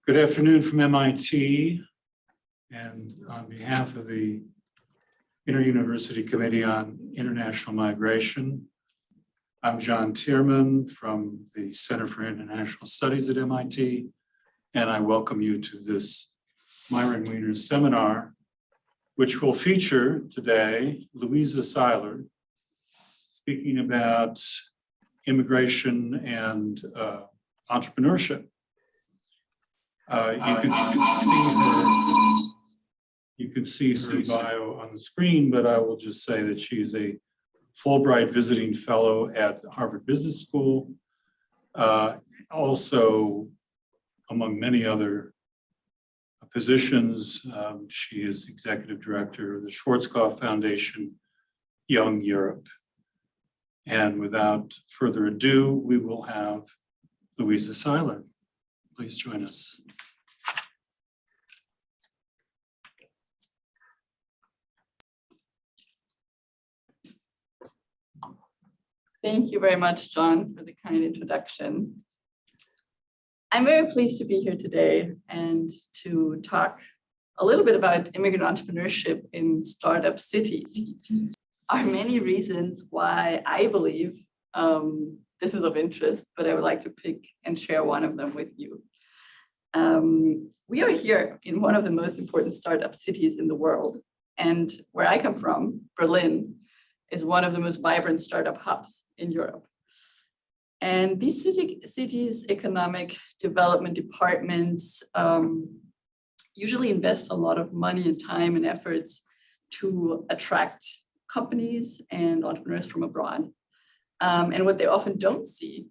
Good afternoon from MIT, and on behalf of the Inter-University Committee on International Migration, I'm John Tierman from the Center for International Studies at MIT, and I welcome you to this Myron Weiner Seminar, which will feature today Luisa Seiler speaking about immigration and entrepreneurship. You can see her bio on the screen, but I will just say that she's a Fulbright visiting fellow at the Harvard Business School. Also, among many other positions, she is executive director of the Schwarzkopf Foundation, Young Europe. And without further ado, we will have Luisa Seiler. Please join us. Thank you very much, John, for the kind introduction. I'm very pleased to be here today and to talk a little bit about immigrant entrepreneurship in startup cities. There are many reasons why I believe this is of interest, but I would like to pick and share one of them with you. We are here in one of the most important startup cities in the world. And where I come from, Berlin, is one of the most vibrant startup hubs in Europe. And these cities' economic development departments usually invest a lot of money and time and efforts to attract companies and entrepreneurs from abroad. And what they often don't see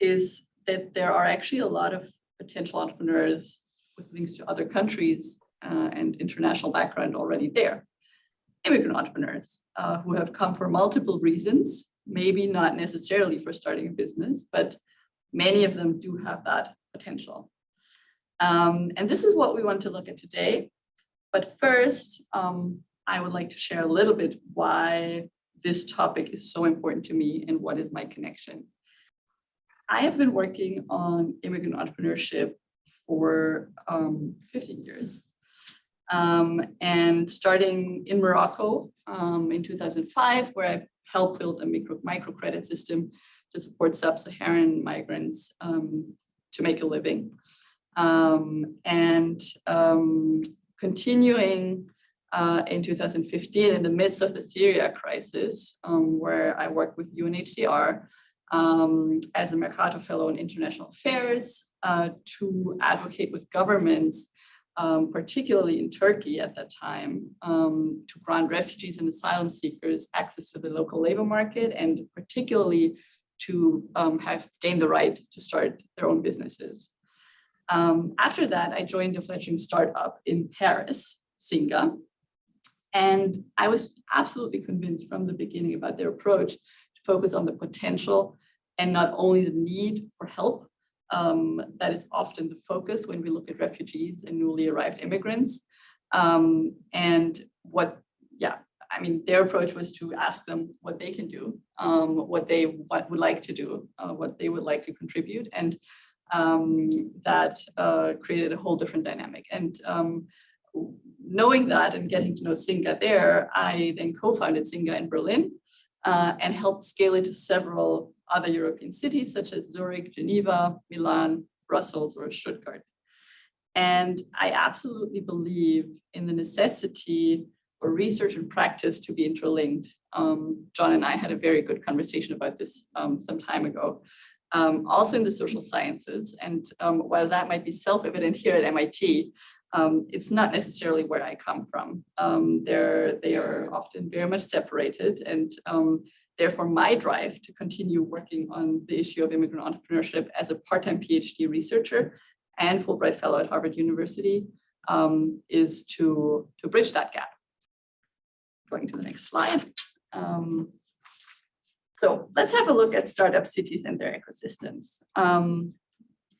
is that there are actually a lot of potential entrepreneurs with links to other countries and international background already there. Immigrant entrepreneurs who have come for multiple reasons, maybe not necessarily for starting a business, but many of them do have that potential. And this is what we want to look at today. But first, I would like to share a little bit why this topic is so important to me and what is my connection. I have been working on immigrant entrepreneurship for 15 years. And starting in Morocco in 2005, where I helped build a microcredit system to support sub-Saharan migrants to make a living. Continuing in 2015, in the midst of the Syria crisis, where I worked with UNHCR as a Mercator Fellow in International Affairs to advocate with governments, particularly in Turkey at that time, to grant refugees and asylum seekers access to the local labor market, and particularly to have gained the right to start their own businesses. After that, I joined a fledgling startup in Paris, Singa, and I was absolutely convinced from the beginning about their approach to focus on the potential and not only the need for help. That is often the focus when we look at refugees and newly arrived immigrants. Their approach was to ask them what they can do, what would like to do, what they would like to contribute, and that created a whole different dynamic. And knowing that and getting to know Singa there, I then co-founded Singa in Berlin and helped scale it to several other European cities such as Zurich, Geneva, Milan, Brussels, or Stuttgart. And I absolutely believe in the necessity for research and practice to be interlinked. John and I had a very good conversation about this some time ago. Also in the social sciences. And while that might be self-evident here at MIT, it's not necessarily where I come from. They are often very much separated, and therefore my drive to continue working on the issue of immigrant entrepreneurship as a part-time PhD researcher and Fulbright Fellow at Harvard University is to bridge that gap. Going to the next slide. So let's have a look at startup cities and their ecosystems.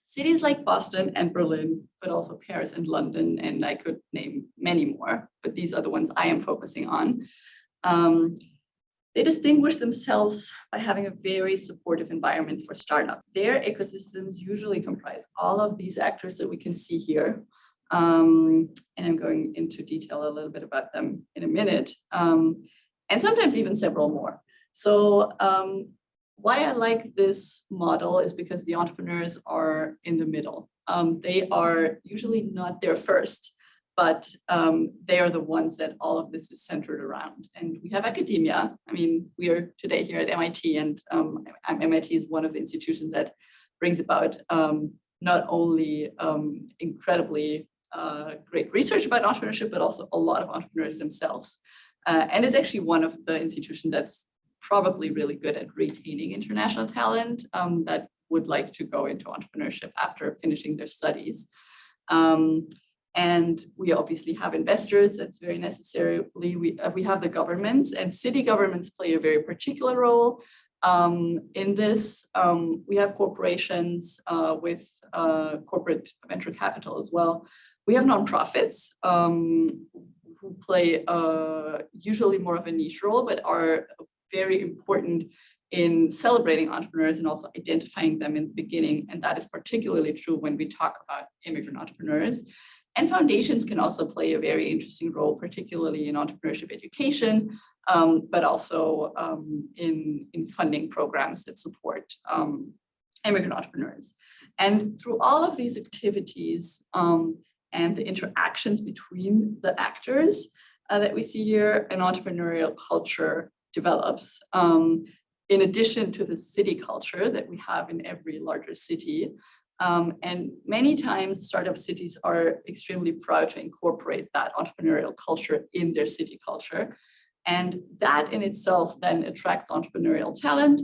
Cities like Boston and Berlin, but also Paris and London, and I could name many more, but these are the ones I am focusing on, They distinguish themselves by having a very supportive environment for startup. Their ecosystems usually comprise all of these actors that we can see here. And I'm going into detail a little bit about them in a minute, and sometimes even several more. So why I like this model is because the entrepreneurs are in the middle. They are usually not there first, but they are the ones that all of this is centered around. And we have academia. I mean, we are today here at MIT, and MIT is one of the institutions that brings about not only incredibly great research about entrepreneurship, but also a lot of entrepreneurs themselves. And is actually one of the institutions that's probably really good at retaining international talent that would like to go into entrepreneurship after finishing their studies. And we obviously have investors, that's very necessary. We have the governments, and city governments play a very particular role in this. We have corporations with corporate venture capital as well. We have nonprofits who play usually more of a niche role, but are very important in celebrating entrepreneurs and also identifying them in the beginning. And that is particularly true when we talk about immigrant entrepreneurs. And foundations can also play a very interesting role, particularly in entrepreneurship education, but also in funding programs that support immigrant entrepreneurs. And through all of these activities and the interactions between the actors that we see here, an entrepreneurial culture develops. In addition to the city culture that we have in every larger city. And many times startup cities are extremely proud to incorporate that entrepreneurial culture in their city culture. And that in itself then attracts entrepreneurial talent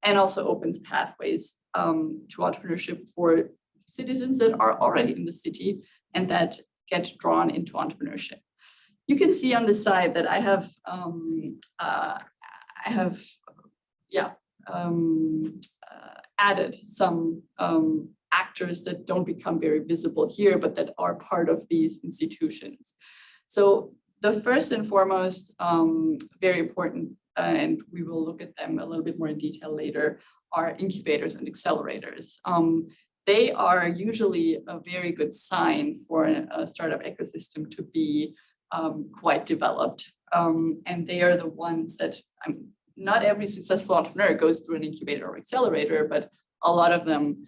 and also opens pathways to entrepreneurship for citizens that are already in the city and that get drawn into entrepreneurship. You can see on the side that I have added some actors that don't become very visible here, but that are part of these institutions. So the first and foremost, very important, and we will look at them a little bit more in detail later, are incubators and accelerators. They are usually a very good sign for a startup ecosystem to be quite developed. And they are the ones that, not every successful entrepreneur goes through an incubator or accelerator, but a lot of them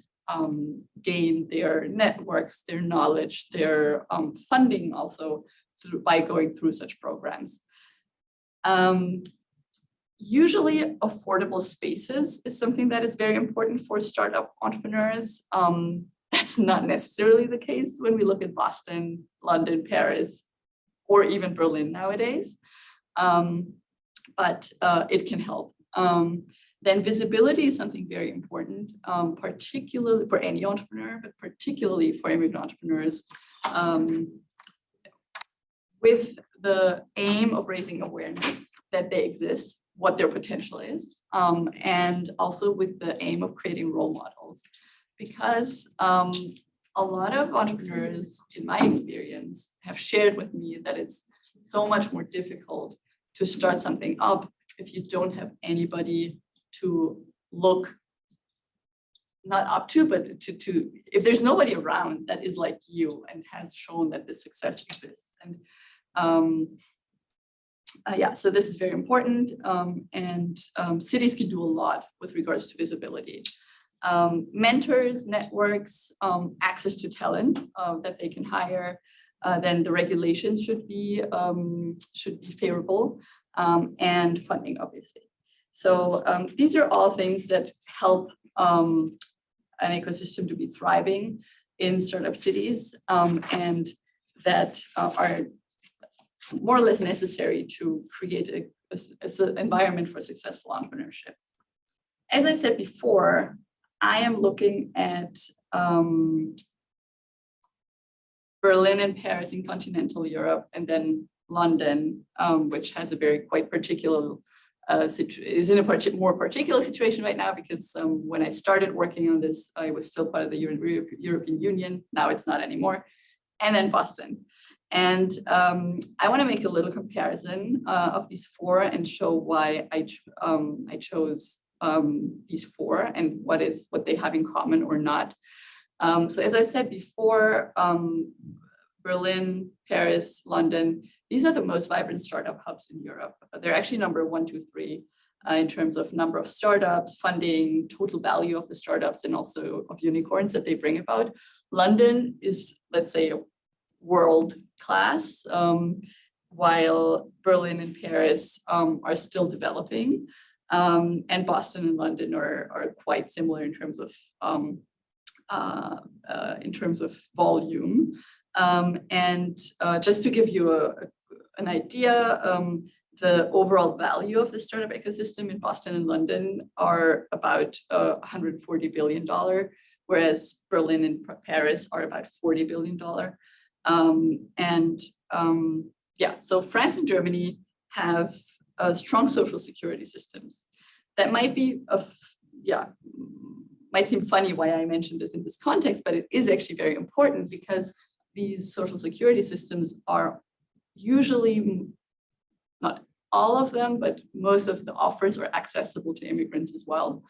gain their networks, their knowledge, their funding also by going through such programs. Usually affordable spaces is something that is very important for startup entrepreneurs. That's not necessarily the case when we look at Boston, London, Paris, or even Berlin nowadays, but it can help. Then visibility is something very important, particularly for any entrepreneur, but particularly for immigrant entrepreneurs, with the aim of raising awareness that they exist, what their potential is, and also with the aim of creating role models. Because a lot of entrepreneurs, in my experience, have shared with me that it's so much more difficult to start something up if you don't have anybody to look, not up to, but to if there's nobody around that is like you and has shown that the success exists. And so this is very important, and cities can do a lot with regards to visibility. Mentors, networks, access to talent that they can hire, then the regulations should be favorable, and funding, obviously. So these are all things that help an ecosystem to be thriving in startup cities, and that are more or less necessary to create an environment for successful entrepreneurship. As I said before, I am looking at Berlin and Paris in continental Europe, and then London, which has a quite particular is in a more particular situation right now, because when I started working on this, I was still part of the European Union. Now it's not anymore. and then Boston. And I want to make a little comparison of these four and show why I chose these four and what they have in common or not. So as I said before, Berlin, Paris, London, these are the most vibrant startup hubs in Europe. They're actually number 1, 2, 3 in terms of number of startups, funding, total value of the startups, and also of unicorns that they bring about. London is, let's say, world class, while Berlin and Paris are still developing. And Boston and London are quite similar in terms of volume. And just to give you an idea, the overall value of the startup ecosystem in Boston and London are about $140 billion, whereas Berlin and Paris are about $40 billion. Yeah, so France and Germany have strong social security systems. That might be might seem funny why I mentioned this in this context, but it is actually very important because these social security systems are usually, not all of them, but most of the offers are accessible to immigrants as well.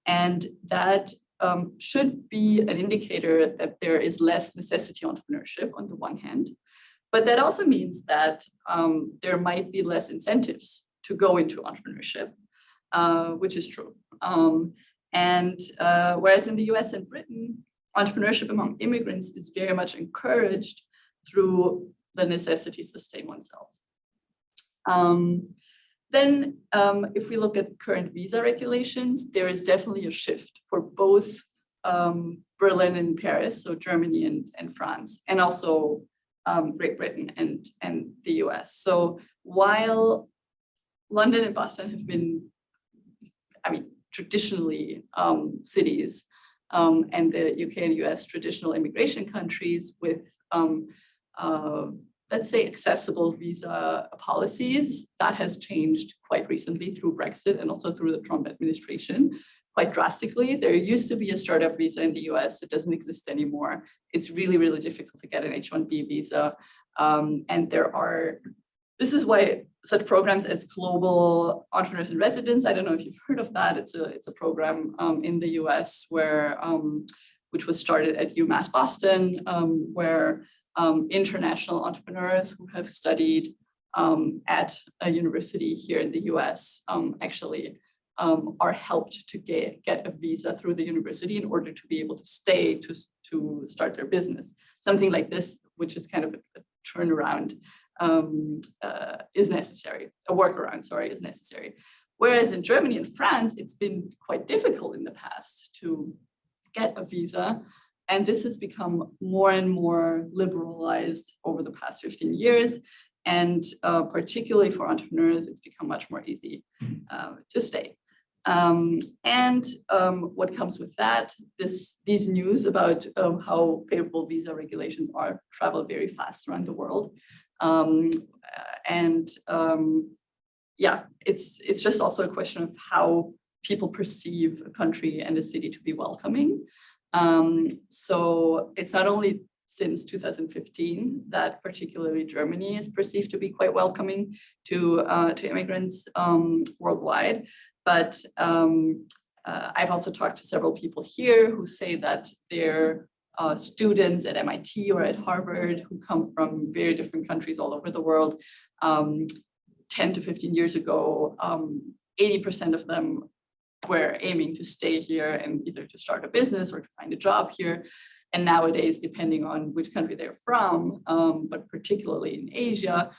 And that should be an indicator that there is less necessity entrepreneurship on the one hand, but that also means that there might be less incentives to go into entrepreneurship, which is true. Whereas in the US and Britain, entrepreneurship among immigrants is very much encouraged through the necessity to sustain oneself. Then if we look at current visa regulations, there is definitely a shift for both Berlin and Paris, so Germany and France, and also Great Britain and the US. So while London and Boston have been, traditionally cities, and the UK and US traditional immigration countries with, let's say, accessible visa policies, that has changed quite recently through Brexit and also through the Trump administration quite drastically. There used to be a startup visa in the US. It doesn't exist anymore. It's really, really difficult to get an H-1B visa. And this is why such programs as Global Entrepreneurs in Residence, I don't know if you've heard of that. It's a program in the US where, which was started at UMass Boston, where international entrepreneurs who have studied at a university here in the US actually are helped to get a visa through the university in order to be able to stay to start their business. Something like this, which is kind of a turnaround, is necessary. A workaround, sorry, is necessary. Whereas in Germany and France, it's been quite difficult in the past to get a visa. And this has become more and more liberalized over the past 15 years. And particularly for entrepreneurs, it's become much more easy to stay. What comes with that, these news about how favorable visa regulations are travel very fast around the world. Yeah, it's just also a question of how people perceive a country and a city to be welcoming. So it's not only since 2015 that particularly Germany is perceived to be quite welcoming to immigrants worldwide, but I've also talked to several people here who say that their students at MIT or at Harvard who come from very different countries all over the world, 10 to 15 years ago, 80% of them were aiming to stay here and either to start a business or to find a job here. And nowadays, depending on which country they're from, but particularly in Asia,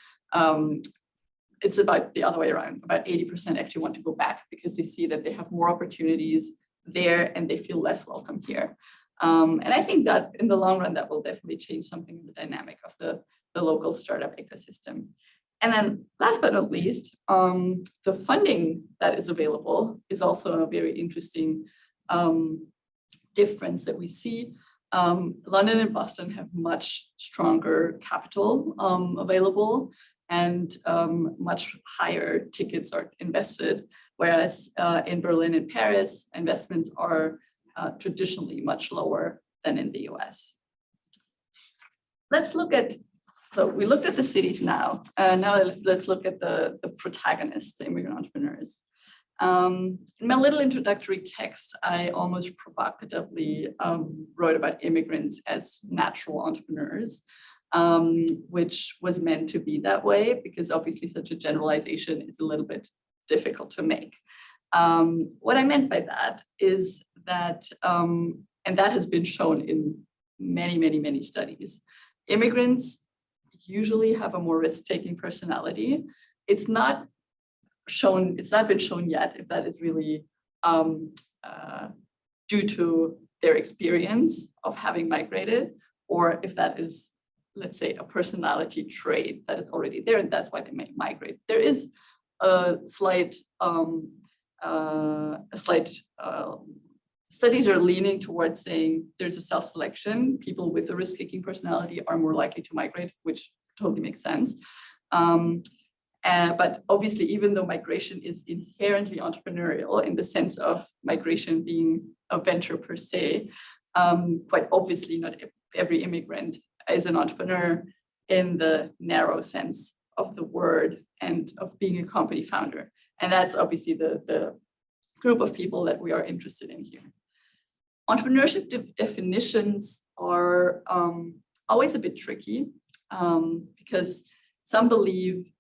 it's about the other way around. About 80% actually want to go back because they see that they have more opportunities there and they feel less welcome here. And I think that in the long run, that will definitely change something in the dynamic of the local startup ecosystem. And then last but not least, the funding that is available is also a very interesting difference that we see. London and Boston have much stronger capital available and much higher tickets are invested, whereas in Berlin and Paris, investments are traditionally much lower than in the US. let's look at, so we looked at the cities now. Now let's look at the protagonists, the immigrant entrepreneurs. In my little introductory text, I almost provocatively wrote about immigrants as natural entrepreneurs, which was meant to be that way because obviously such a generalization is a little bit difficult to make. What I meant by that is that, and that has been shown in many studies, immigrants usually have a more risk-taking personality. It's not been shown yet if that is really due to their experience of having migrated, or if that is, let's say, a personality trait that is already there and that's why they may migrate. There is a slight studies are leaning towards saying there's a self-selection. People with a risk-taking personality are more likely to migrate, which totally makes sense. But obviously, even though migration is inherently entrepreneurial in the sense of migration being a venture per se, quite obviously not every immigrant is an entrepreneur in the narrow sense of the word and of being a company founder. And that's obviously the group of people that we are interested in here. Entrepreneurship definitions are always a bit tricky because some believe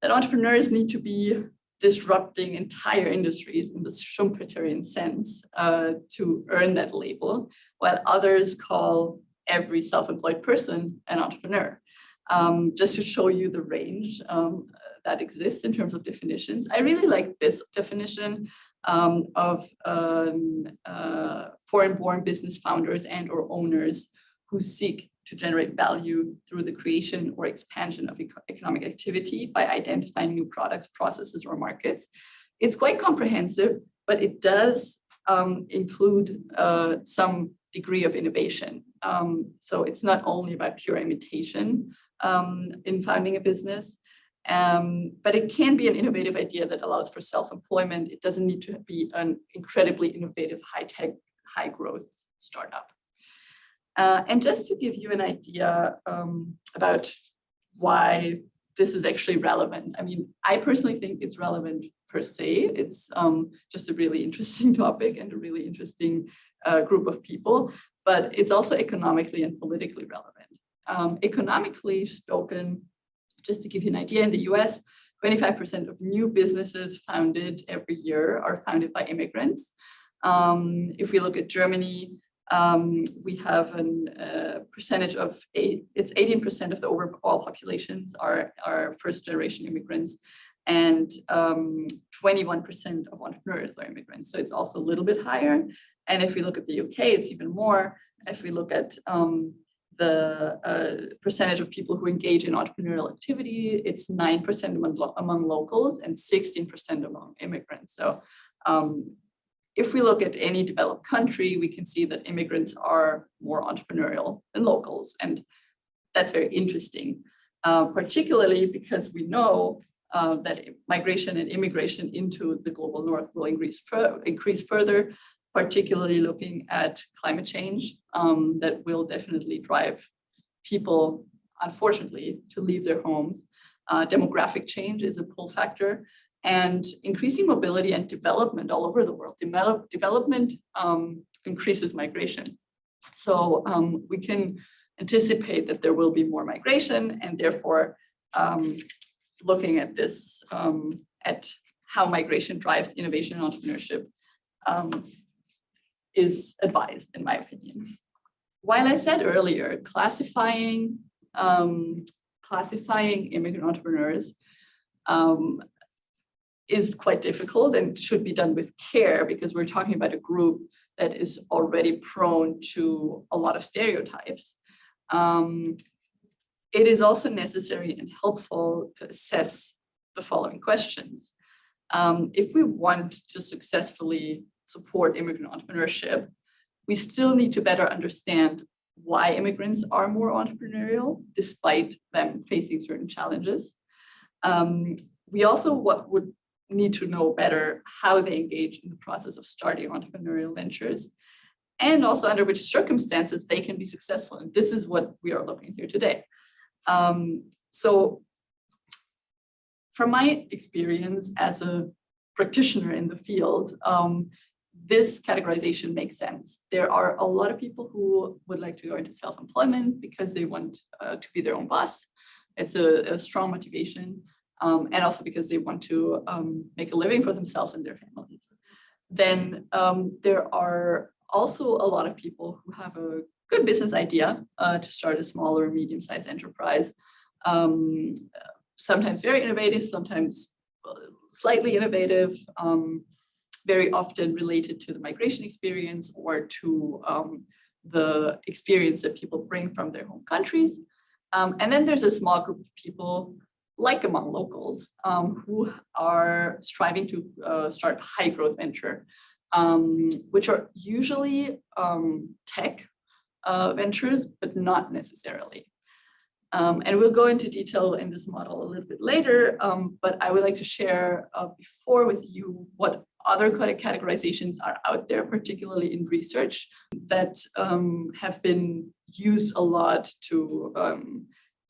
that entrepreneurs need to be disrupting entire industries in the Schumpeterian sense to earn that label, while others call every self-employed person an entrepreneur. Just to show you the range that exists in terms of definitions. I really like this definition of foreign-born business founders and or owners who seek to generate value through the creation or expansion of economic activity by identifying new products, processes, or markets. It's quite comprehensive, but it does include some degree of innovation. So it's not only about pure imitation in founding a business, but it can be an innovative idea that allows for self-employment. It doesn't need to be an incredibly innovative, high-tech, high-growth startup. And just to give you an idea about why this is actually relevant. I mean, I personally think it's relevant per se. It's just a really interesting topic and a really interesting group of people, but it's also economically and politically relevant. Economically spoken, just to give you an idea, in the US, 25% of new businesses founded every year are founded by immigrants. If we look at Germany, we have a percentage of, it's 18% of the overall populations are first generation immigrants, and 21% of entrepreneurs are immigrants. So it's also a little bit higher. And if we look at the UK, it's even more. If we look at the percentage of people who engage in entrepreneurial activity, it's 9% among locals and 16% among immigrants. So if we look at any developed country, we can see that immigrants are more entrepreneurial than locals. And that's very interesting, particularly because we know that migration and immigration into the global north will increase further, particularly looking at climate change that will definitely drive people, unfortunately, to leave their homes. Demographic change is a pull factor, and increasing mobility and development all over the world. Development increases migration. So we can anticipate that there will be more migration, and therefore looking at this, at how migration drives innovation and entrepreneurship is advised, in my opinion. While I said earlier, classifying immigrant entrepreneurs is quite difficult and should be done with care, because we're talking about a group that is already prone to a lot of stereotypes. It is also necessary and helpful to assess the following questions. If we want to successfully support immigrant entrepreneurship, we still need to better understand why immigrants are more entrepreneurial, despite them facing certain challenges. We also would need to know better how they engage in the process of starting entrepreneurial ventures. and also under which circumstances they can be successful. And this is what we are looking here today. So from my experience as a practitioner in the field, this categorization makes sense. There are a lot of people who would like to go into self-employment because they want to be their own boss. It's a strong motivation, and also because they want to make a living for themselves and their families. Then there are also a lot of people who have a good business idea to start a small or medium-sized enterprise, sometimes very innovative, sometimes slightly innovative, very often related to the migration experience or to the experience that people bring from their home countries. And then there's a small group of people, like among locals, who are striving to start high growth venture, which are usually tech ventures, but not necessarily. And we'll go into detail in this model a little bit later, but I would like to share before with you what other categorizations are out there, particularly in research, that have been used a lot to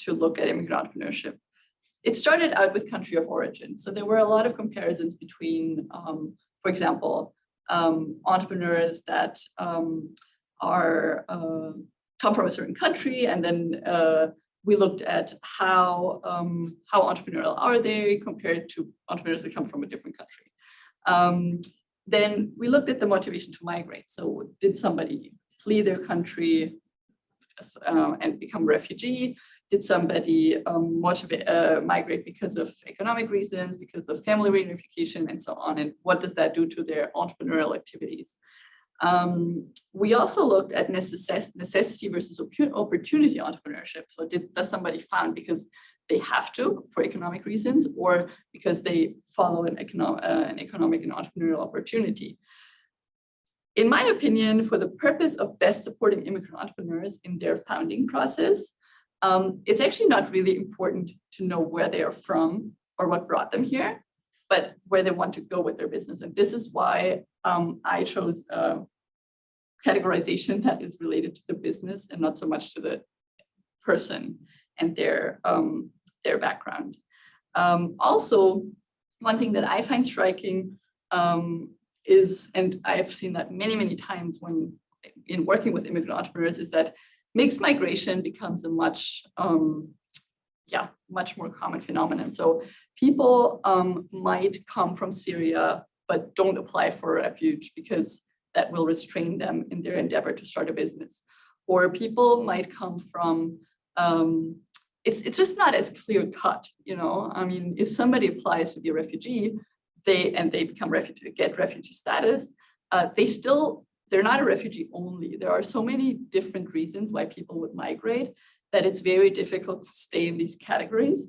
look at immigrant entrepreneurship. It started out with country of origin. So there were a lot of comparisons between, for example, entrepreneurs that are come from a certain country, and then we looked at how entrepreneurial are they compared to entrepreneurs that come from a different country. Then we looked at the motivation to migrate. So did somebody flee their country and become a refugee? Did somebody migrate because of economic reasons, because of family reunification, and so on? And what does that do to their entrepreneurial activities? We also looked at necessity versus opportunity entrepreneurship. So does somebody found because they have to for economic reasons, or because they follow an economic and entrepreneurial opportunity? In my opinion, for the purpose of best supporting immigrant entrepreneurs in their founding process, it's actually not really important to know where they are from or what brought them here, but where they want to go with their business. And this is why I chose a categorization that is related to the business and not so much to the person and their background. Also, one thing that I find striking is, and I've seen that many, many times when in working with immigrant entrepreneurs, is that mixed migration becomes a much more common phenomenon. So people might come from Syria, but don't apply for refuge because that will restrain them in their endeavor to start a business. Or people might come from, it's just not as clear cut, you know? I mean, if somebody applies to be a refugee, they become get refugee status, they're not a refugee only. There are so many different reasons why people would migrate that it's very difficult to stay in these categories.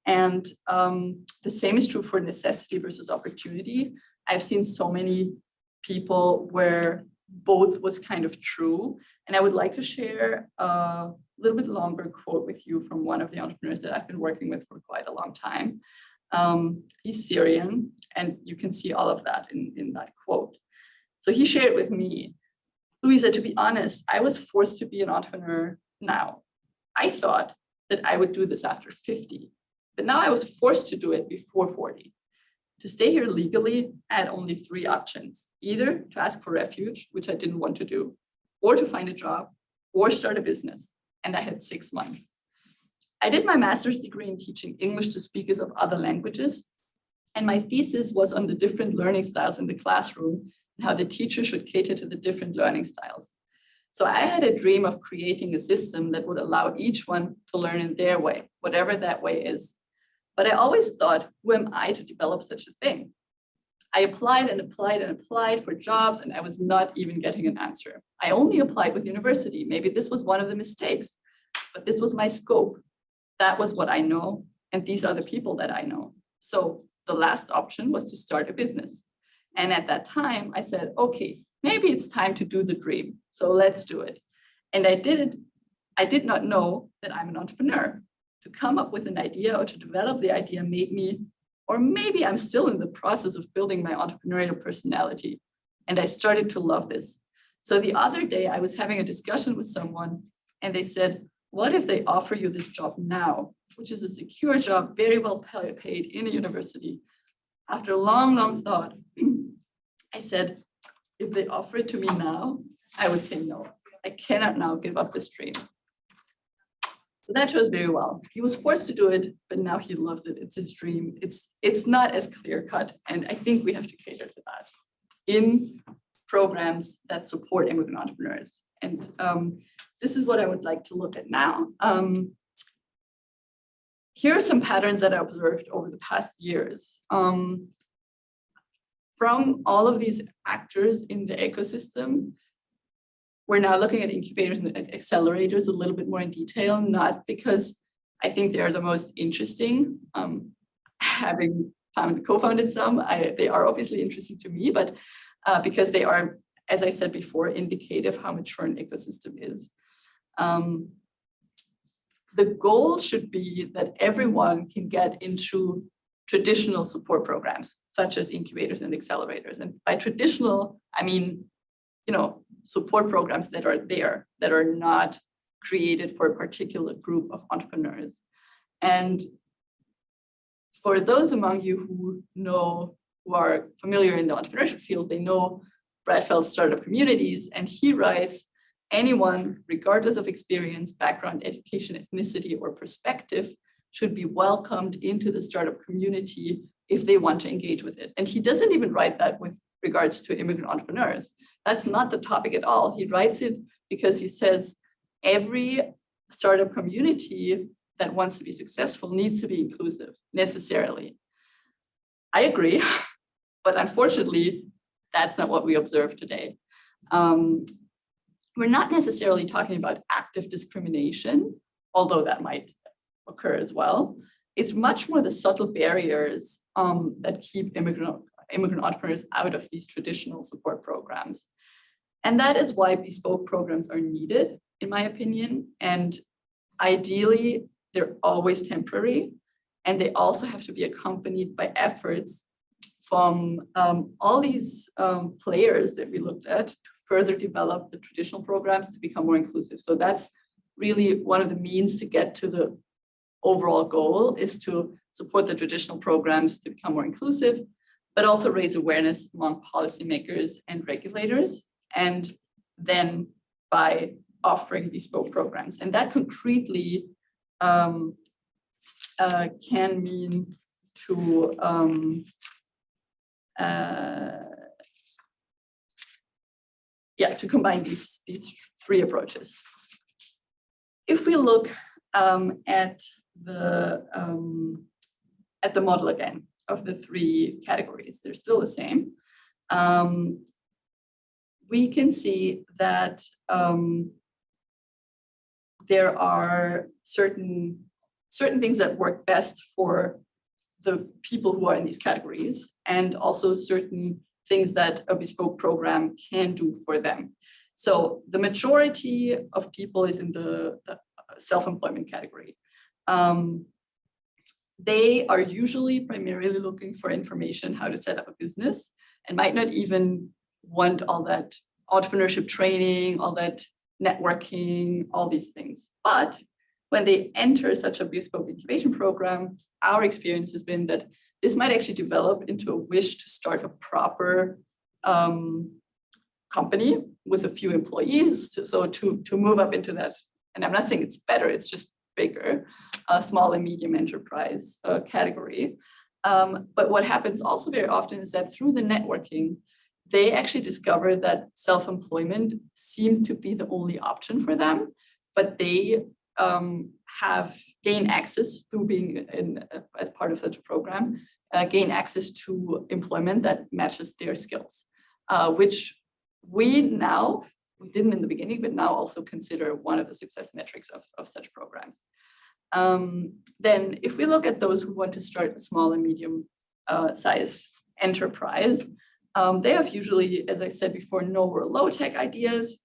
And the same is true for necessity versus opportunity. I've seen so many people where both was kind of true. And I would like to share a little bit longer quote with you from one of the entrepreneurs that I've been working with for quite a long time. He's Syrian, and you can see all of that in that quote. So he shared with me, Luisa, to be honest, I was forced to be an entrepreneur now. I thought that I would do this after 50, but now I was forced to do it before 40. To stay here legally, I had only 3 options: either to ask for refuge, which I didn't want to do, or to find a job, or start a business. And I had 6 months. I did my master's degree in teaching English to speakers of other languages. And my thesis was on the different learning styles in the classroom and how the teacher should cater to the different learning styles. So I had a dream of creating a system that would allow each one to learn in their way, whatever that way is. But I always thought, who am I to develop such a thing? I applied and applied and applied for jobs, and I was not even getting an answer. I only applied with university. Maybe this was one of the mistakes, but this was my scope. That was what I know, and these are the people that I know. So the last option was to start a business. And at that time, I said, okay, maybe it's time to do the dream. So let's do it. And I did it. I did not know that I'm an entrepreneur. To come up with an idea or to develop the idea made me, or maybe I'm still in the process of building my entrepreneurial personality. And I started to love this. So the other day I was having a discussion with someone and they said, what if they offer you this job now, which is a secure job, very well paid in a university? After a long, long thought, I said, if they offer it to me now, I would say no. I cannot now give up this dream. So that shows very well. He was forced to do it, but now he loves it. It's his dream. It's not as clear cut. And I think we have to cater to that in programs that support immigrant entrepreneurs. And this is what I would like to look at now. Here are some patterns that I observed over the past years. From all of these actors in the ecosystem, we're now looking at incubators and accelerators a little bit more in detail, not because I think they are the most interesting. Having co-founded some, they are obviously interesting to me, but because they are, as I said before, indicative how mature an ecosystem is. The goal should be that everyone can get into traditional support programs, such as incubators and accelerators. And by traditional, I mean, support programs that are there, that are not created for a particular group of entrepreneurs. And for those among you who are familiar in the entrepreneurship field, they know Brad Feld's startup communities, and he writes, anyone, regardless of experience, background, education, ethnicity, or perspective, should be welcomed into the startup community if they want to engage with it. And he doesn't even write that with regards to immigrant entrepreneurs. That's not the topic at all. He writes it because he says every startup community that wants to be successful needs to be inclusive, necessarily. I agree, but unfortunately, that's not what we observe today. We're not necessarily talking about active discrimination, although that might occur as well. It's much more the subtle barriers that keep immigrant entrepreneurs out of these traditional support programs. And that is why bespoke programs are needed, in my opinion. And ideally, they're always temporary. And they also have to be accompanied by efforts from all these players that we looked at to further develop the traditional programs to become more inclusive. So that's really one of the means to get to the overall goal, is to support the traditional programs to become more inclusive, but also raise awareness among policymakers and regulators, and then by offering bespoke programs. And that concretely can mean to to combine these three approaches. If we look at the model again of the three categories, they're still the same. We can see that there are certain things that work best for the people who are in these categories, and also certain things that a bespoke program can do for them. So the majority of people is in the self-employment category. They are usually primarily looking for information how to set up a business, and might not even want all that entrepreneurship training, all that networking, all these things. But when they enter such a bespoke incubation program, our experience has been that this might actually develop into a wish to start a proper company with a few employees. So to move up into that, and I'm not saying it's better, it's just bigger, small and medium enterprise category. But what happens also very often is that through the networking, they actually discover that self-employment seemed to be the only option for them, but they have gained access through being as part of such a program, gain access to employment that matches their skills, which we didn't in the beginning, but now also consider one of the success metrics of such programs. Then if we look at those who want to start a small and medium size enterprise, they have usually, as I said before, no or low tech ideas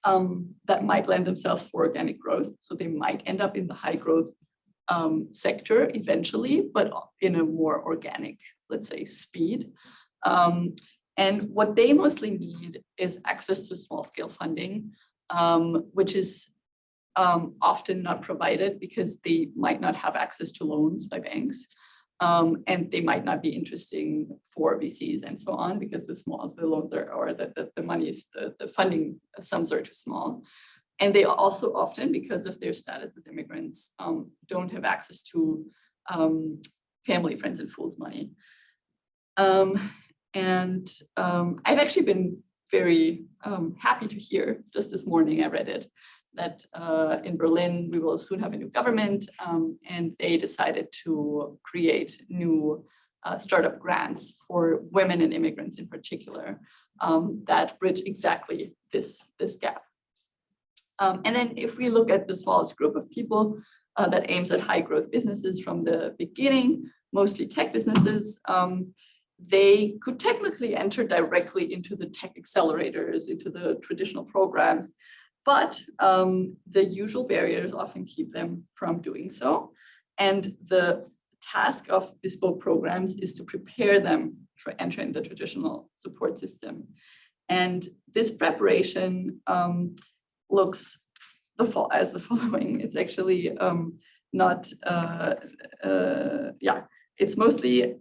that might lend themselves for organic growth. So they might end up in the high growth sector eventually, but in a more organic, let's say, speed. And what they mostly need is access to small-scale funding, which is often not provided because they might not have access to loans by banks. And they might not be interesting for VCs and so on because the loans are, or the money is, the funding sums are too small. And they also often, because of their status as immigrants, don't have access to family, friends, and fools money. I've actually been very happy to hear, just this morning I read it, that in Berlin we will soon have a new government, and they decided to create new startup grants for women and immigrants in particular that bridge exactly this gap. And then if we look at the smallest group of people that aims at high growth businesses from the beginning, mostly tech businesses, they could technically enter directly into the tech accelerators, into the traditional programs, but the usual barriers often keep them from doing so. And the task of bespoke programs is to prepare them for entering the traditional support system. And this preparation looks as the following. It's actually it's mostly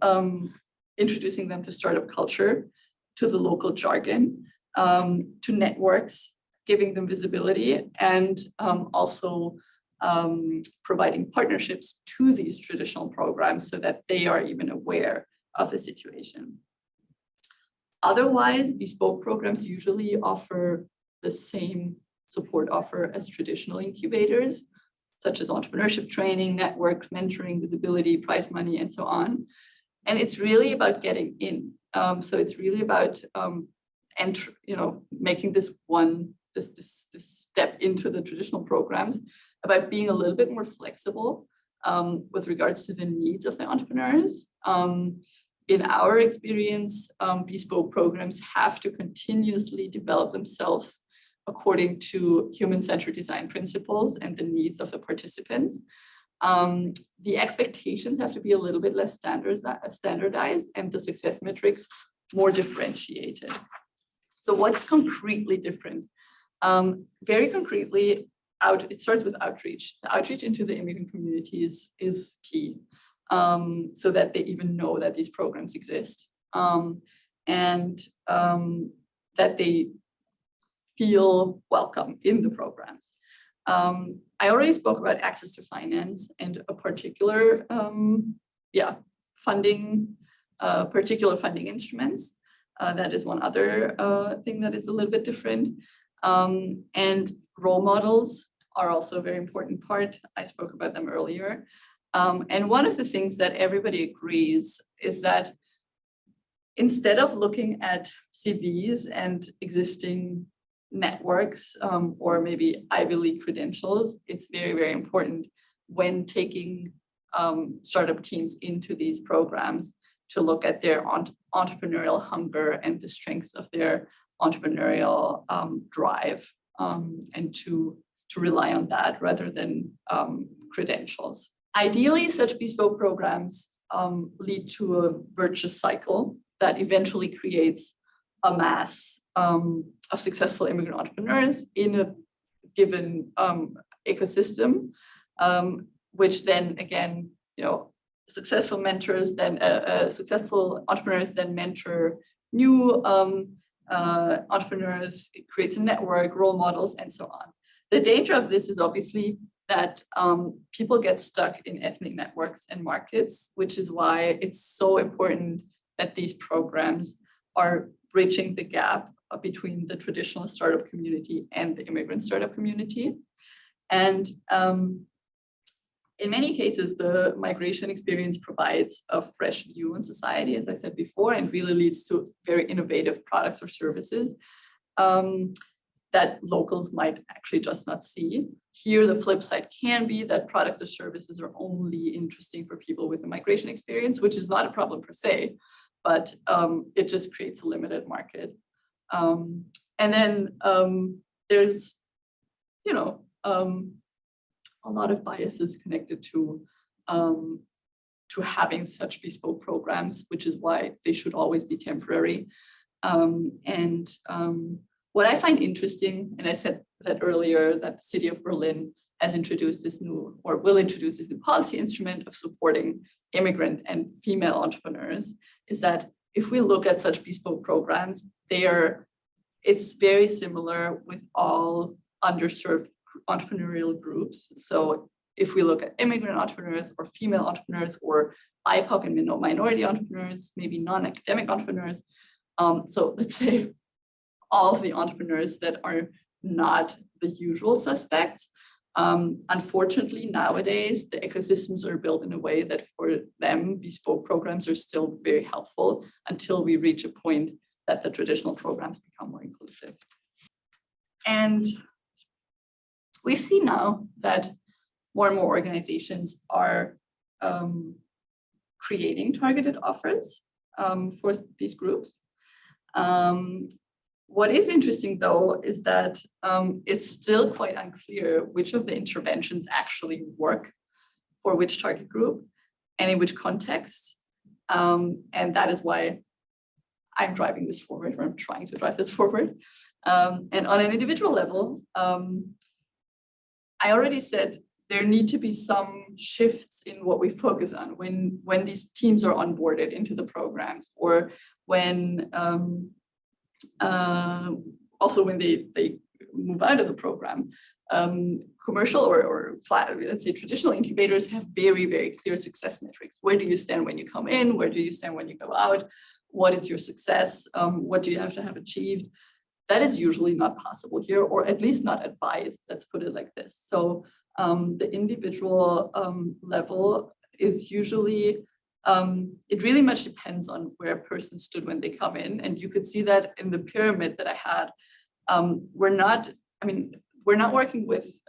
introducing them to startup culture, to the local jargon, to networks, giving them visibility, and also providing partnerships to these traditional programs so that they are even aware of the situation. Otherwise, bespoke programs usually offer the same support offer as traditional incubators, such as entrepreneurship training, network mentoring, visibility, prize money, and so on. And it's really about getting in. So it's really about making this step into the traditional programs, about being a little bit more flexible with regards to the needs of the entrepreneurs. In our experience, bespoke programs have to continuously develop themselves according to human-centered design principles and the needs of the participants. The expectations have to be a little bit less standardized and the success metrics more differentiated. So what's concretely different? Very concretely, it starts with outreach. The outreach into the immigrant communities is key, so that they even know that these programs exist, and that they feel welcome in the programs. I already spoke about access to finance and a particular particular funding instruments. That is one other thing that is a little bit different. And role models are also a very important part. I spoke about them earlier. And one of the things that everybody agrees is that instead of looking at CVs and existing networks or maybe Ivy League credentials, it's very, very important when taking startup teams into these programs to look at their entrepreneurial hunger and the strengths of their entrepreneurial drive, and to rely on that rather than credentials. Ideally, such bespoke programs lead to a virtuous cycle that eventually creates a mass of successful immigrant entrepreneurs in a given ecosystem, which then again, successful mentors, then successful entrepreneurs then mentor new entrepreneurs. It creates a network, role models, and so on. The danger of this is obviously that people get stuck in ethnic networks and markets, which is why it's so important that these programs are bridging the gap between the traditional startup community and the immigrant startup community. And in many cases, the migration experience provides a fresh view on society, as I said before, and really leads to very innovative products or services that locals might actually just not see. Here, the flip side can be that products or services are only interesting for people with a migration experience, which is not a problem per se, but it just creates a limited market. And then there's, a lot of biases connected to having such bespoke programs, which is why they should always be temporary. What I find interesting, and I said that earlier, that the city of Berlin has introduced this new, or will introduce this new policy instrument of supporting immigrant and female entrepreneurs, is that if we look at such bespoke programs, it's very similar with all underserved entrepreneurial groups. So if we look at immigrant entrepreneurs or female entrepreneurs or BIPOC and minority entrepreneurs, maybe non-academic entrepreneurs. So let's say all of the entrepreneurs that are not the usual suspects. Unfortunately, nowadays, the ecosystems are built in a way that for them, bespoke programs are still very helpful until we reach a point that the traditional programs become more inclusive. And we've seen now that more and more organizations are creating targeted offers for these groups. What is interesting, though, is that it's still quite unclear which of the interventions actually work for which target group and in which context. And that is why I'm driving this forward, or I'm trying to drive this forward. And on an individual level, I already said there need to be some shifts in what we focus on when these teams are onboarded into the programs, or when also when they move out of the program. Commercial or let's say traditional incubators have very, very clear success metrics. Where do you stand when you come in? Where do you stand when you go out? What is your success? What do you have to have achieved? That is usually not possible here, or at least not advised. Let's put it like this. So the individual level is usually, it really much depends on where a person stood when they come in. And you could see that in the pyramid that I had. We're not working with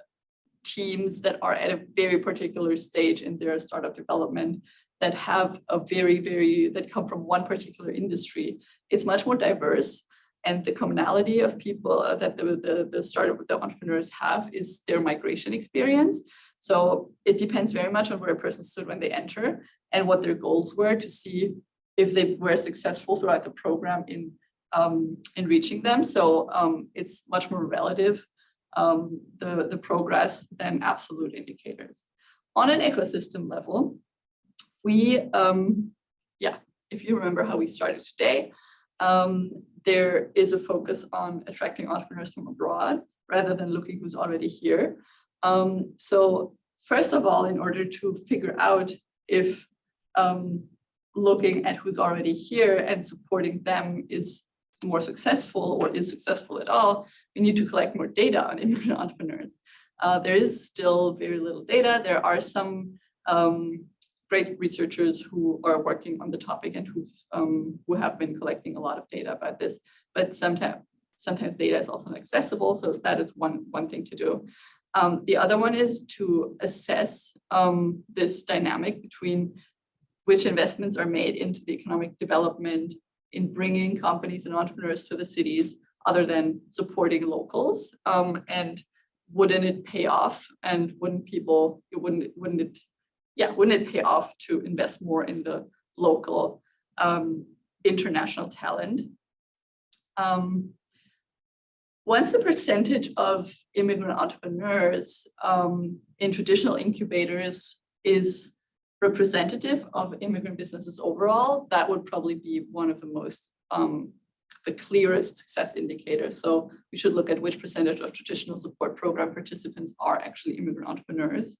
teams that are at a very particular stage in their startup development, that have a that come from one particular industry. It's much more diverse. And the commonality of people that the entrepreneurs have is their migration experience. So it depends very much on where a person stood when they enter and what their goals were, to see if they were successful throughout the program in reaching them. So it's much more relative, the progress, than absolute indicators. On an ecosystem level, we, if you remember how we started today, there is a focus on attracting entrepreneurs from abroad rather than looking who's already here. So first of all, in order to figure out if looking at who's already here and supporting them is more successful or is successful at all, we need to collect more data on immigrant entrepreneurs. There is still very little data. There are some great researchers who are working on the topic and who have been collecting a lot of data about this, but sometimes data is also not accessible. So that is one thing to do. The other one is to assess this dynamic between which investments are made into the economic development in bringing companies and entrepreneurs to the cities, other than supporting locals, and wouldn't it pay off? And wouldn't it pay off to invest more in the local international talent? Once the percentage of immigrant entrepreneurs in traditional incubators is representative of immigrant businesses overall, that would probably be one of the most, the clearest success indicators. So we should look at which percentage of traditional support program participants are actually immigrant entrepreneurs.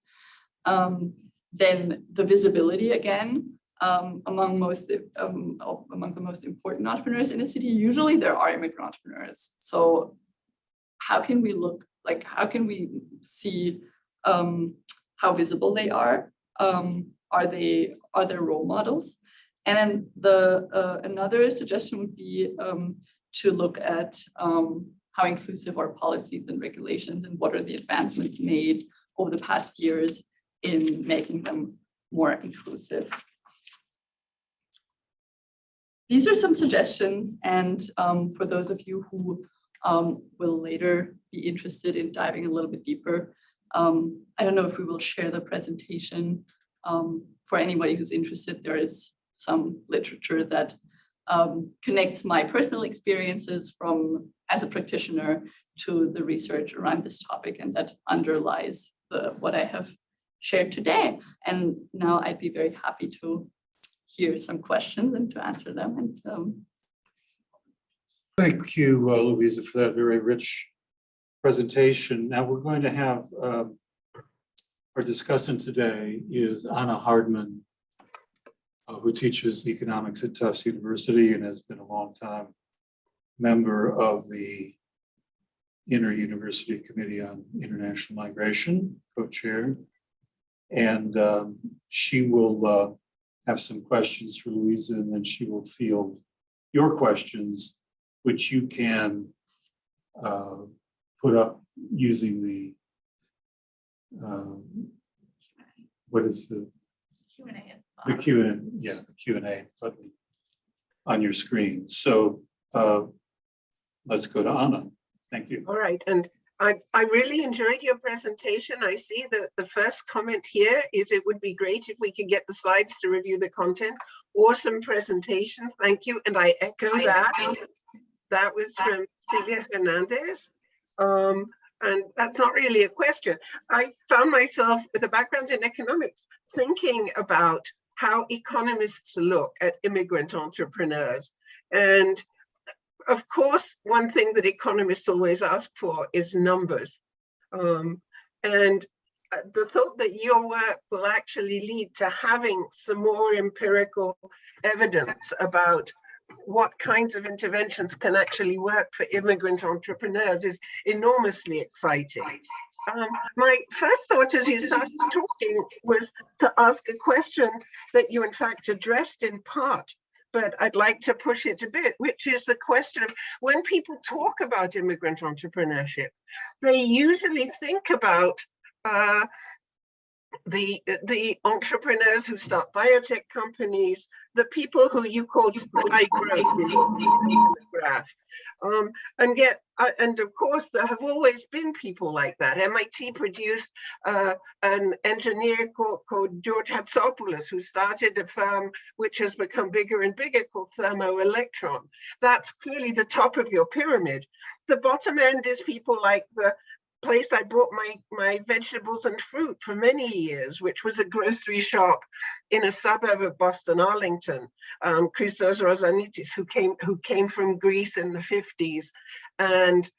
Then the visibility, again, among the most important entrepreneurs in a city, usually there are immigrant entrepreneurs. So how can we look, like, how can we see how visible they are? Are they role models? And then another suggestion would be to look at how inclusive are policies and regulations, and what are the advancements made over the past years in making them more inclusive. These are some suggestions, and for those of you who will later be interested in diving a little bit deeper, I don't know if we will share the presentation. For anybody who's interested, there is some literature that connects my personal experiences as a practitioner to the research around this topic, and that underlies what I have shared today. And now I'd be very happy to hear some questions and to answer them. And thank you, Luisa, for that very rich presentation. Now we're going to have our discussant today is Anna Hardman, who teaches economics at Tufts University and has been a long time member of the Inter-University Committee on International Migration, co-chair. And she will have some questions for Luisa, and then she will field your questions, which you can put up using the, what is the Q&A, yeah, the Q&A button on your screen. So let's go to Anna. Thank you. All right, and I really enjoyed your presentation. I see that the first comment here is it would be great if we could get the slides to review the content. Awesome presentation, thank you. And I echo that. That was from Celia Hernandez. And that's not really a question. I found myself with a background in economics thinking about how economists look at immigrant entrepreneurs. And of course, one thing that economists always ask for is numbers. And the thought that your work will actually lead to having some more empirical evidence about what kinds of interventions can actually work for immigrant entrepreneurs is enormously exciting. My first thought as you started talking was to ask a question that you in fact addressed in part, but I'd like to push it a bit, which is the question of when people talk about immigrant entrepreneurship, they usually think about the entrepreneurs who start biotech companies, the people who you called high growth in the graph. And of course, there have always been people like that. MIT produced an engineer called George Hatsopoulos, who started a firm which has become bigger and bigger called Thermoelectron. That's clearly the top of your pyramid. The bottom end is people like the place I bought my vegetables and fruit for many years, which was a grocery shop in a suburb of Boston, Arlington. Christos Rosanitis, who came from Greece in the 50s and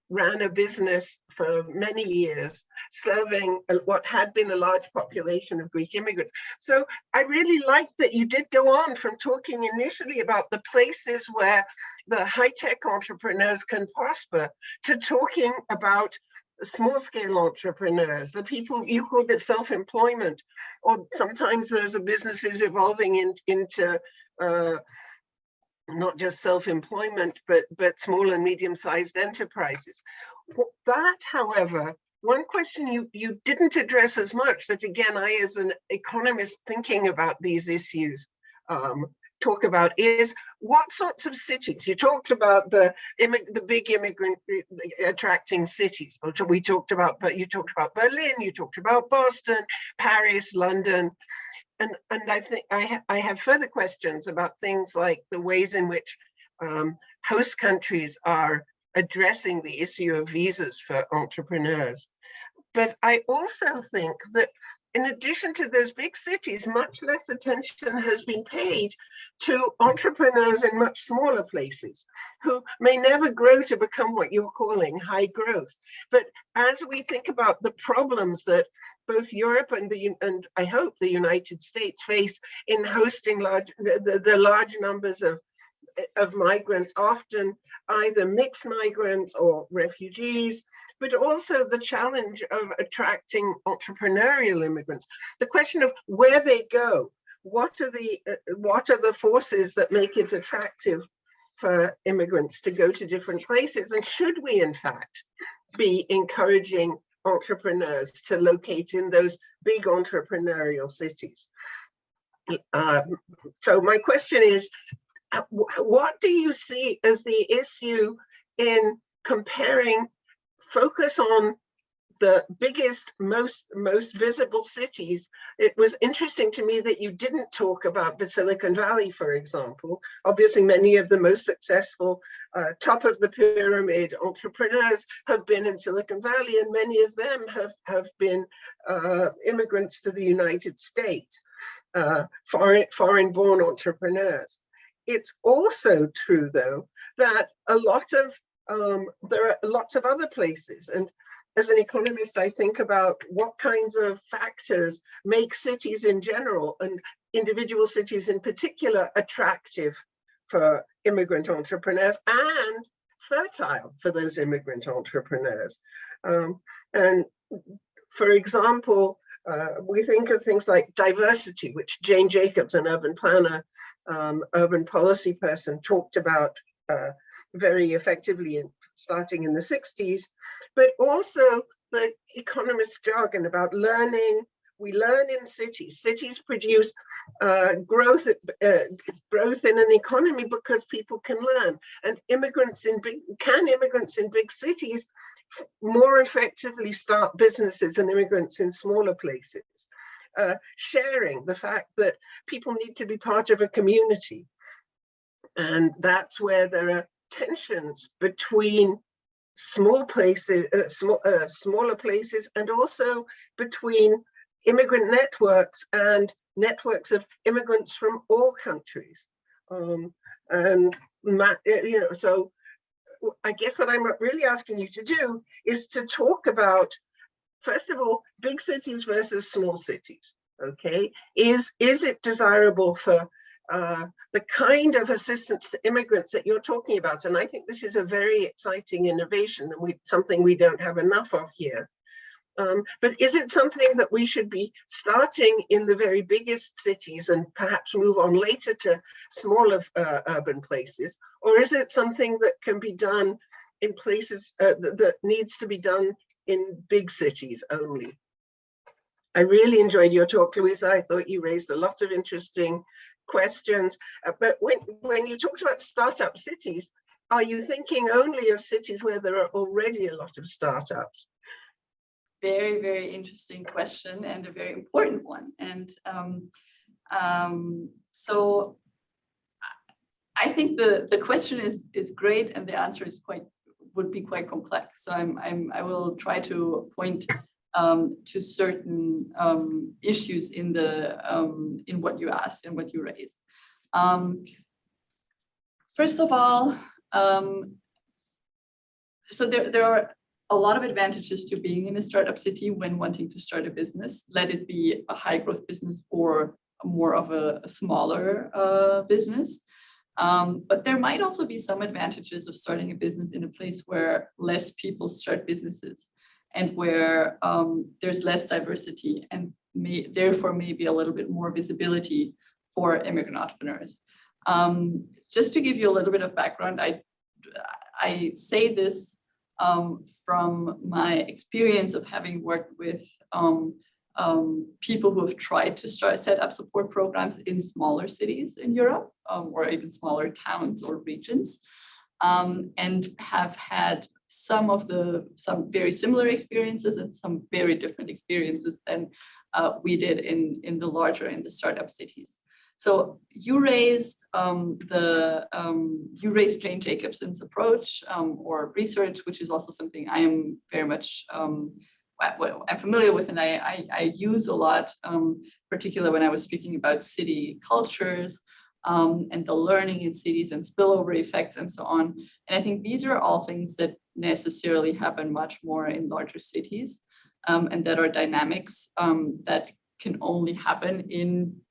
ran a business for many years, serving what had been a large population of Greek immigrants. So I really liked that you did go on from talking initially about the places where the high-tech entrepreneurs can prosper to talking about small-scale entrepreneurs, the people you called it self-employment, or sometimes those are businesses evolving into not just self-employment, but small and medium-sized enterprises. That, however, one question you didn't address as much, that again, I as an economist thinking about these issues talk about, is what sorts of cities? You talked about the big immigrant attracting cities. We talked about, but you talked about Berlin, you talked about Boston, Paris, London. And I think I have further questions about things like the ways in which host countries are addressing the issue of visas for entrepreneurs. But I also think that in addition to those big cities, much less attention has been paid to entrepreneurs in much smaller places who may never grow to become what you're calling high growth. But as we think about the problems that both Europe and I hope the United States face in hosting the large numbers of migrants, often either mixed migrants or refugees, but also the challenge of attracting entrepreneurial immigrants. The question of where they go, what are the forces that make it attractive for immigrants to go to different places, and should we in fact be encouraging entrepreneurs to locate in those big entrepreneurial cities? So my question is, what do you see as the issue in comparing focus on the biggest, most visible cities. It was interesting to me that you didn't talk about the Silicon Valley, for example. Obviously, many of the most successful top of the pyramid entrepreneurs have been in Silicon Valley, and many of them have been immigrants to the United States, foreign-born entrepreneurs. It's also true, though, that there are lots of other places. And as an economist, I think about what kinds of factors make cities in general and individual cities in particular attractive for immigrant entrepreneurs and fertile for those immigrant entrepreneurs. And for example, we think of things like diversity, which Jane Jacobs, an urban planner, urban policy person, talked about very effectively starting in the 60s, but also the economist jargon about learning. We learn in cities. Cities produce growth in an economy because people can learn. And immigrants in big cities more effectively start businesses than immigrants in smaller places? Sharing, the fact that people need to be part of a community. And that's where there are tensions between smaller places and also between immigrant networks and networks of immigrants from all countries. So I guess what I'm really asking you to do is to talk about, first of all, big cities versus small cities. Okay, is it desirable for the kind of assistance to immigrants that you're talking about? And I think this is a very exciting innovation and something we don't have enough of here. But is it something that we should be starting in the very biggest cities and perhaps move on later to smaller urban places? Or is it something that can be done in places that needs to be done in big cities only? I really enjoyed your talk, Luisa. I thought you raised a lot of interesting questions. But when you talked about startup cities, are you thinking only of cities where there are already a lot of startups? Very, very interesting question and a very important one. And so I think the question is great and the answer is would be quite complex. So I will try to point to certain issues in what you asked and what you raised. First of all, so there are a lot of advantages to being in a startup city when wanting to start a business, let it be a high growth business or more of a smaller business. But there might also be some advantages of starting a business in a place where less people start businesses and where there's less diversity and therefore maybe a little bit more visibility for immigrant entrepreneurs. Just to give you a little bit of background, I say this from my experience of having worked with people who have tried to set up support programs in smaller cities in Europe or even smaller towns or regions, and have had some very similar experiences and some very different experiences than we did in the startup cities. So you raised Jane Jacobson's approach or research, which is also something I am very much I'm familiar with, and I use a lot, particularly when I was speaking about city cultures and the learning in cities and spillover effects and so on. And I think these are all things that necessarily happen much more in larger cities, and that are dynamics that can only happen in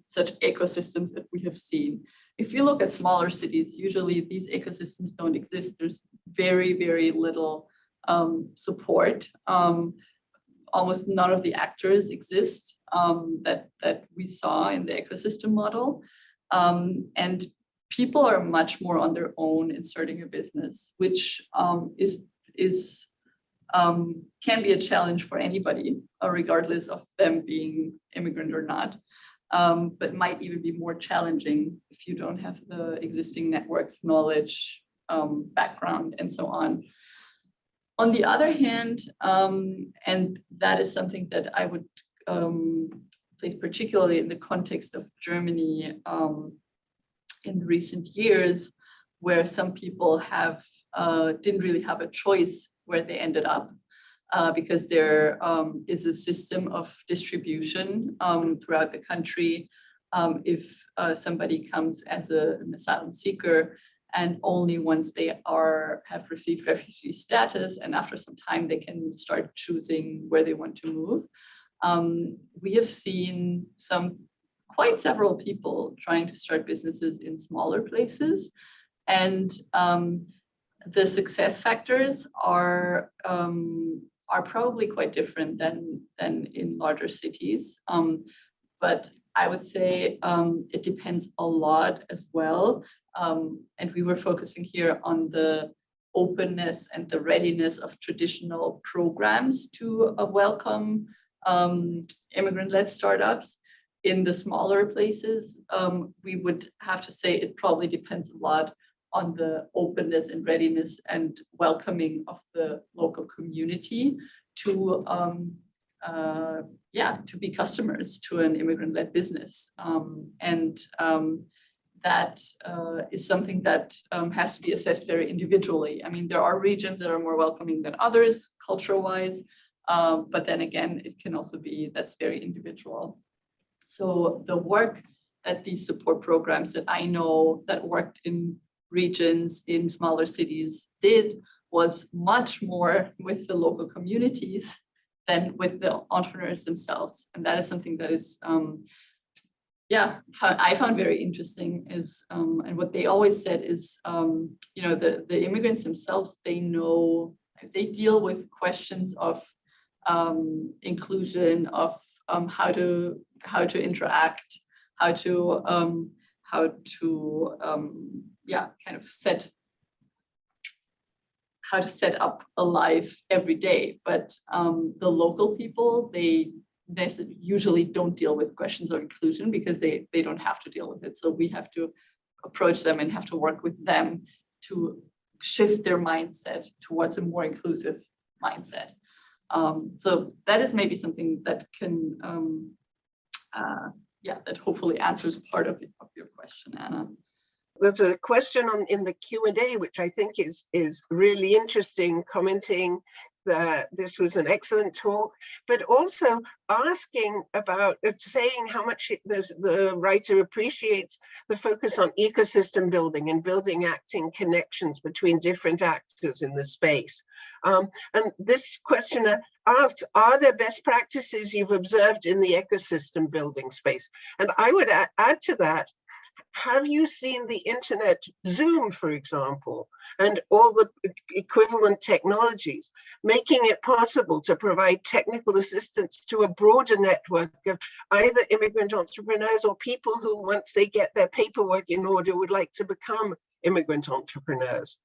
such ecosystems that we have seen. If you look at smaller cities, usually these ecosystems don't exist. There's very, very little support. Almost none of the actors exist that we saw in the ecosystem model. And people are much more on their own in starting a business, which can be a challenge for anybody, regardless of them being immigrant or not. But might even be more challenging if you don't have the existing networks, knowledge, background, and so on. On the other hand, and that is something that I would place particularly in the context of Germany in recent years, where some people have didn't really have a choice where they ended up, because there is a system of distribution throughout the country. If somebody comes as an asylum seeker, and only once they have received refugee status, and after some time they can start choosing where they want to move. We have seen several people trying to start businesses in smaller places, and the success factors are probably quite different than in larger cities. But I would say it depends a lot as well. And we were focusing here on the openness and the readiness of traditional programs to welcome immigrant-led startups. In the smaller places, we would have to say it probably depends a lot on the openness and readiness and welcoming of the local community to be customers to an immigrant-led business. That is something that has to be assessed very individually. I mean, there are regions that are more welcoming than others, culture-wise, but then again, it can also be that's very individual. So the work that these support programs that I know that worked in regions in smaller cities did was much more with the local communities than with the entrepreneurs themselves. And that is something that is, I found very interesting is, and what they always said is, the immigrants themselves, they deal with questions of inclusion, of how to interact, how to set up a life every day. But the local people, they usually don't deal with questions of inclusion because they don't have to deal with it. So we have to approach them and have to work with them to shift their mindset towards a more inclusive mindset. So that is maybe something that can, that hopefully answers part of your question, Anna. There's a question in the Q&A, which I think is really interesting, commenting that this was an excellent talk, but also asking about, saying how much the writer appreciates the focus on ecosystem building and building acting connections between different actors in the space. And this questioner asks, are there best practices you've observed in the ecosystem building space? And I would add to that, have you seen the internet, Zoom, for example, and all the equivalent technologies, making it possible to provide technical assistance to a broader network of either immigrant entrepreneurs or people who, once they get their paperwork in order, would like to become immigrant entrepreneurs?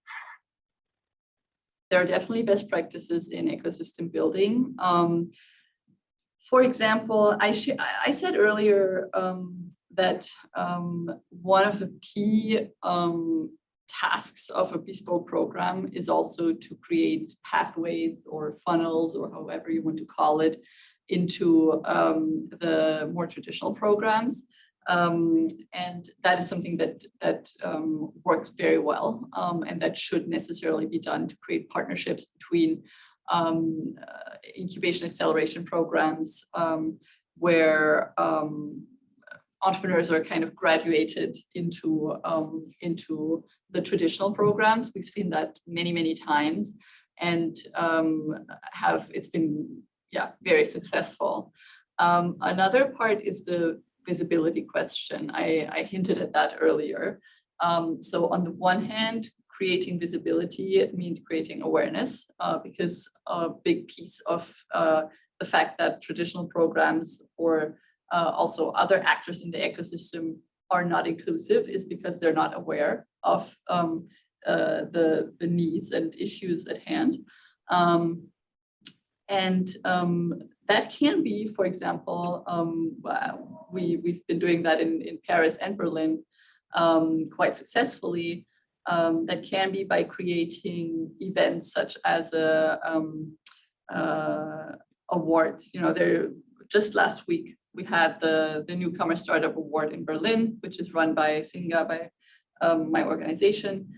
There are definitely best practices in ecosystem building. For example, I said earlier, that one of the key tasks of a bespoke program is also to create pathways or funnels, or however you want to call it, into the more traditional programs. And that is something that works very well, and that should necessarily be done to create partnerships between incubation acceleration programs, where entrepreneurs are kind of graduated into the traditional programs. We've seen that many times, and it's been very successful. Another part is the visibility question. I hinted at that earlier. So on the one hand, creating visibility means creating awareness, because a big piece of the fact that traditional programs or also other actors in the ecosystem are not inclusive is because they're not aware of the needs and issues at hand. That can be, for example, we've been doing that in Paris and Berlin quite successfully, That can be by creating events such as a awards. There just last week we had the Newcomer Startup Award in Berlin, which is run by Singa, by my organization,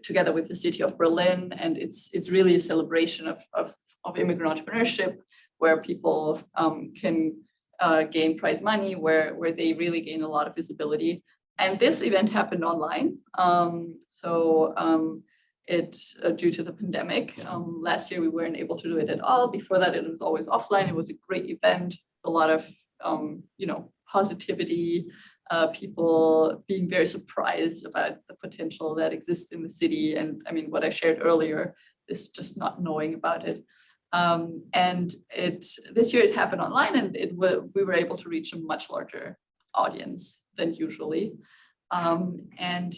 together with the city of Berlin, and it's really a celebration of immigrant entrepreneurship, where people can gain prize money, where they really gain a lot of visibility. And this event happened online. It's due to the pandemic. Last year we weren't able to do it at all. Before that, it was always offline. It was a great event, a lot of positivity, people being very surprised about the potential that exists in the city. And I mean, what I shared earlier, is just not knowing about it. And this year it happened online, and we were able to reach a much larger audience than usually. And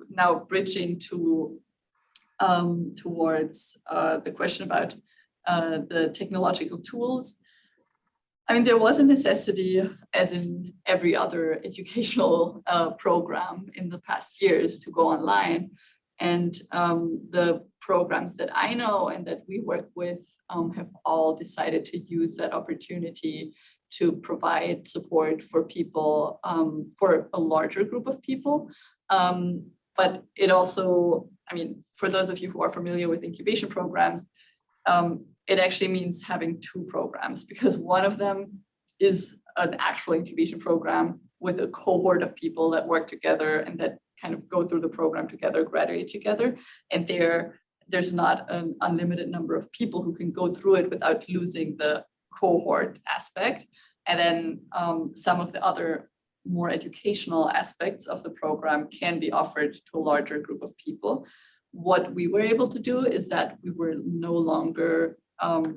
now bridging towards the question about the technological tools. I mean, there was a necessity, as in every other educational program in the past years, to go online. And the programs that I know and that we work with have all decided to use that opportunity to provide support for people, for a larger group of people. But it also, I mean, for those of you who are familiar with incubation programs, it actually means having two programs, because one of them is an actual incubation program with a cohort of people that work together and that kind of go through the program together, graduate together. And there's not an unlimited number of people who can go through it without losing the cohort aspect. And then some of the other more educational aspects of the program can be offered to a larger group of people. What we were able to do is that we were no longer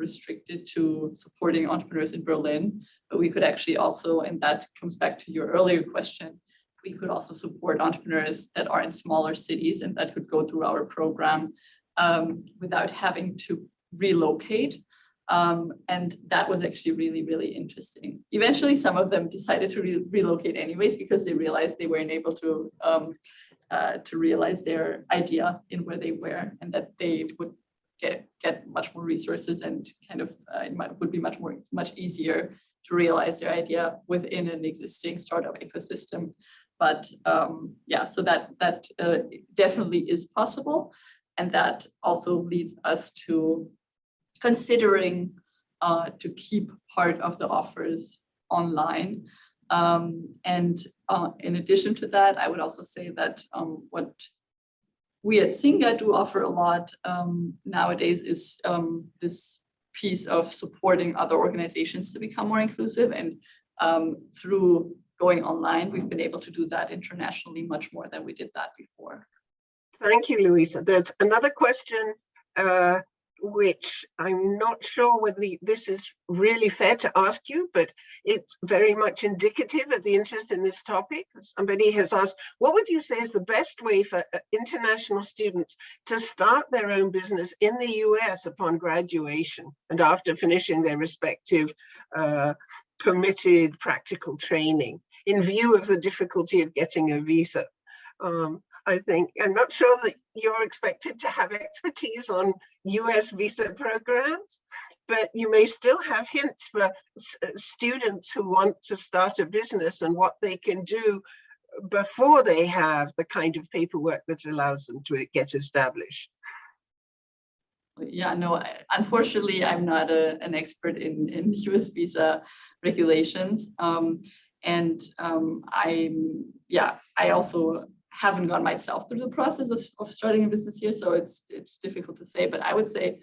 restricted to supporting entrepreneurs in Berlin, but we could actually also, and that comes back to your earlier question, we could also support entrepreneurs that are in smaller cities and that could go through our program without having to relocate. And that was actually really, really interesting. Eventually, some of them decided to relocate anyways, because they realized they weren't able to realize their idea in where they were, and that they would get much more resources, and kind of would be much easier to realize their idea within an existing startup ecosystem. But yeah, so that definitely is possible. And that also leads us to considering to keep part of the offers online. And in addition to that, I would also say that what we at Singa do offer a lot nowadays is this piece of supporting other organizations to become more inclusive. And through going online, we've been able to do that internationally much more than we did that before. Thank you, Luisa. There's another question which I'm not sure whether this is really fair to ask you, but it's very much indicative of the interest in this topic. Somebody has asked, what would you say is the best way for international students to start their own business in the US upon graduation and after finishing their respective permitted practical training, in view of the difficulty of getting a visa? I think, I'm not sure that you're expected to have expertise on US visa programs, but you may still have hints for students who want to start a business and what they can do before they have the kind of paperwork that allows them to get established. Yeah, no, unfortunately, I'm not an expert in US visa regulations. I also haven't gone myself through the process of starting a business here, so it's difficult to say. But I would say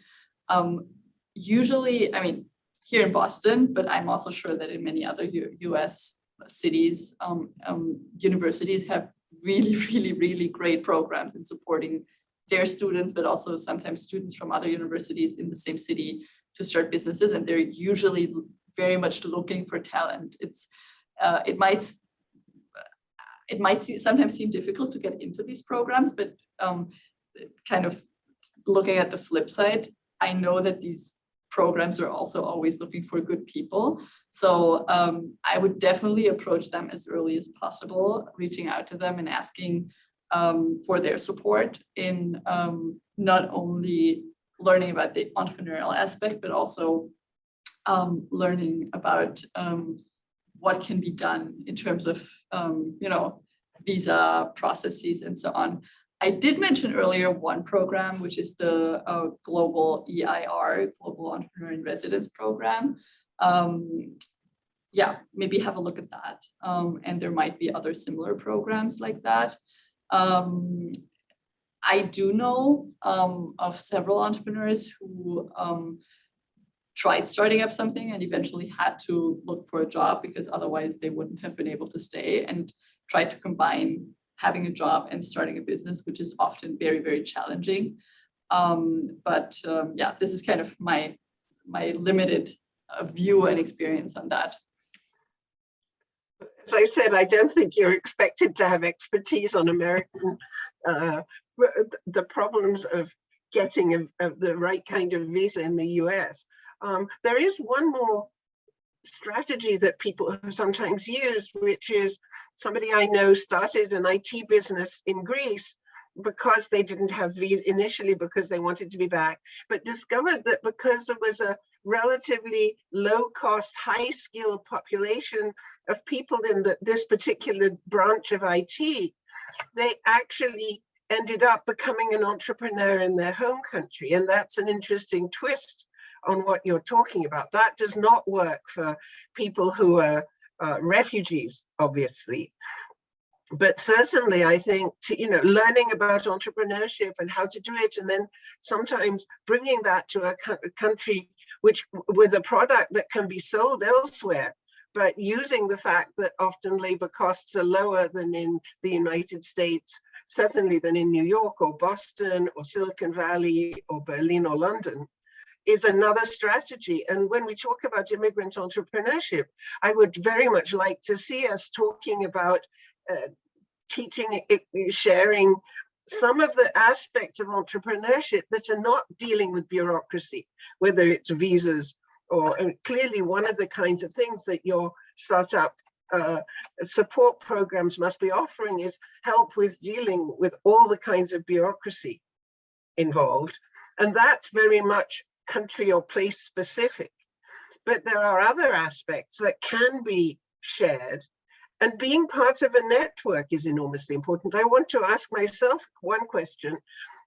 usually, I mean, here in Boston, but I'm also sure that in many other US cities, universities have really, really, really great programs in supporting their students, but also sometimes students from other universities in the same city to start businesses. And they're usually very much looking for talent. It might sometimes seem difficult to get into these programs, but kind of looking at the flip side, I know that these programs are also always looking for good people. So I would definitely approach them as early as possible, reaching out to them and asking for their support in not only learning about the entrepreneurial aspect, but also learning about what can be done in terms of, visa processes and so on. I did mention earlier one program, which is the global EIR, Global Entrepreneur in Residence program. Maybe have a look at that. And there might be other similar programs like that. I do know of several entrepreneurs who tried starting up something and eventually had to look for a job because otherwise they wouldn't have been able to stay, and tried to combine having a job and starting a business, which is often very, very challenging. This is kind of my limited view and experience on that. As I said, I don't think you're expected to have expertise on American, the problems of getting the right kind of visa in the US. There is one more strategy that people have sometimes used, which is somebody I know started an IT business in Greece because they didn't have visa initially because they wanted to be back, but discovered that because there was a relatively low-cost, high-skilled population of people in this particular branch of IT, they actually ended up becoming an entrepreneur in their home country. And that's an interesting twist on what you're talking about. That does not work for people who are refugees, obviously. But certainly, I think, learning about entrepreneurship and how to do it, and then sometimes bringing that to a country with a product that can be sold elsewhere, but using the fact that often labor costs are lower than in the United States, certainly than in New York or Boston or Silicon Valley or Berlin or London, is another strategy. And when we talk about immigrant entrepreneurship, I would very much like to see us talking about teaching, sharing some of the aspects of entrepreneurship that are not dealing with bureaucracy, whether it's visas or clearly one of the kinds of things that your startup support programs must be offering is help with dealing with all the kinds of bureaucracy involved. And that's very much country or place specific. But there are other aspects that can be shared. And being part of a network is enormously important. I want to ask myself one question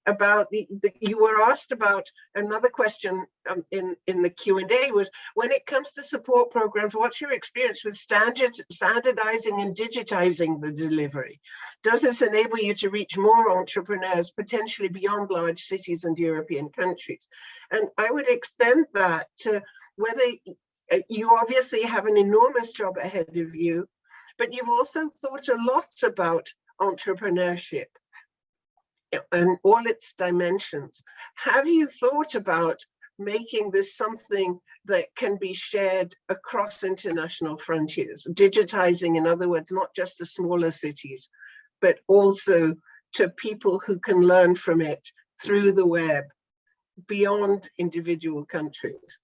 about you were asked about another question in the Q&A was, when it comes to support programs, what's your experience with standardizing and digitizing the delivery? Does this enable you to reach more entrepreneurs potentially beyond large cities and European countries? And I would extend that to whether you obviously have an enormous job ahead of you, but you've also thought a lot about entrepreneurship and all its dimensions. Have you thought about making this something that can be shared across international frontiers? Digitizing, in other words, not just the smaller cities, but also to people who can learn from it through the web beyond individual countries?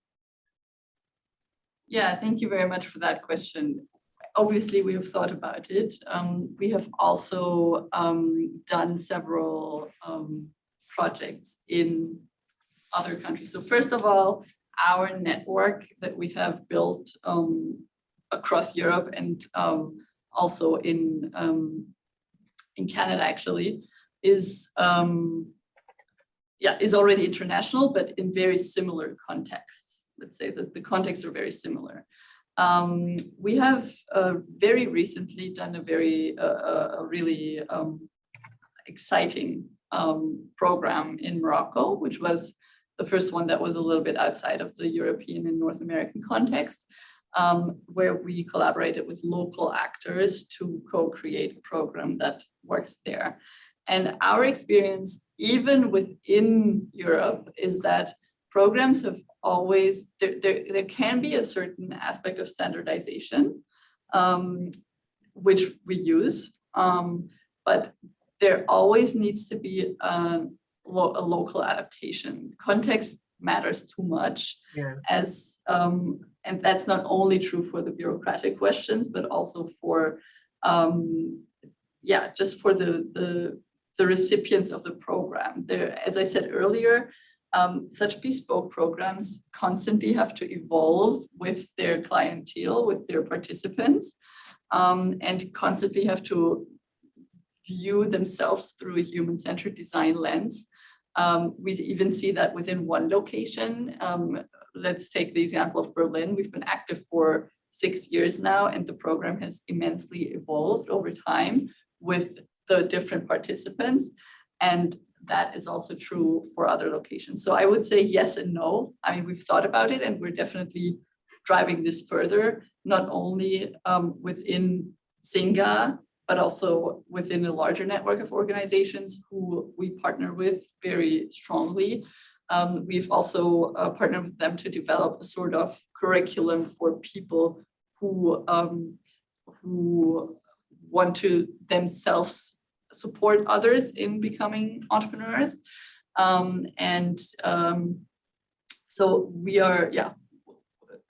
Yeah, thank you very much for that question. Obviously, we have thought about it. We have also done several projects in other countries. So first of all, our network that we have built across Europe and also in Canada actually is already international, but in very similar contexts. Let's say that the contexts are very similar. We have very recently done a really exciting program in Morocco, which was the first one that was a little bit outside of the European and North American context, where we collaborated with local actors to co-create a program that works there. And our experience, even within Europe, is that programs have always, there can be a certain aspect of standardization, which we use, but there always needs to be a local adaptation. Context matters too much, and that's not only true for the bureaucratic questions, but also for, just for the the recipients of the program. There, as I said earlier, such bespoke programs constantly have to evolve with their clientele, with their participants, and constantly have to view themselves through a human-centered design lens. We even see that within one location. Let's take the example of Berlin. We've been active for 6 years now, and the program has immensely evolved over time with the different participants. And that is also true for other locations. So I would say yes and no. I mean, we've thought about it, and we're definitely driving this further, not only within Singa, but also within a larger network of organizations who we partner with very strongly. We've also partnered with them to develop a sort of curriculum for people who want to themselves support others in becoming entrepreneurs. So we are, yeah,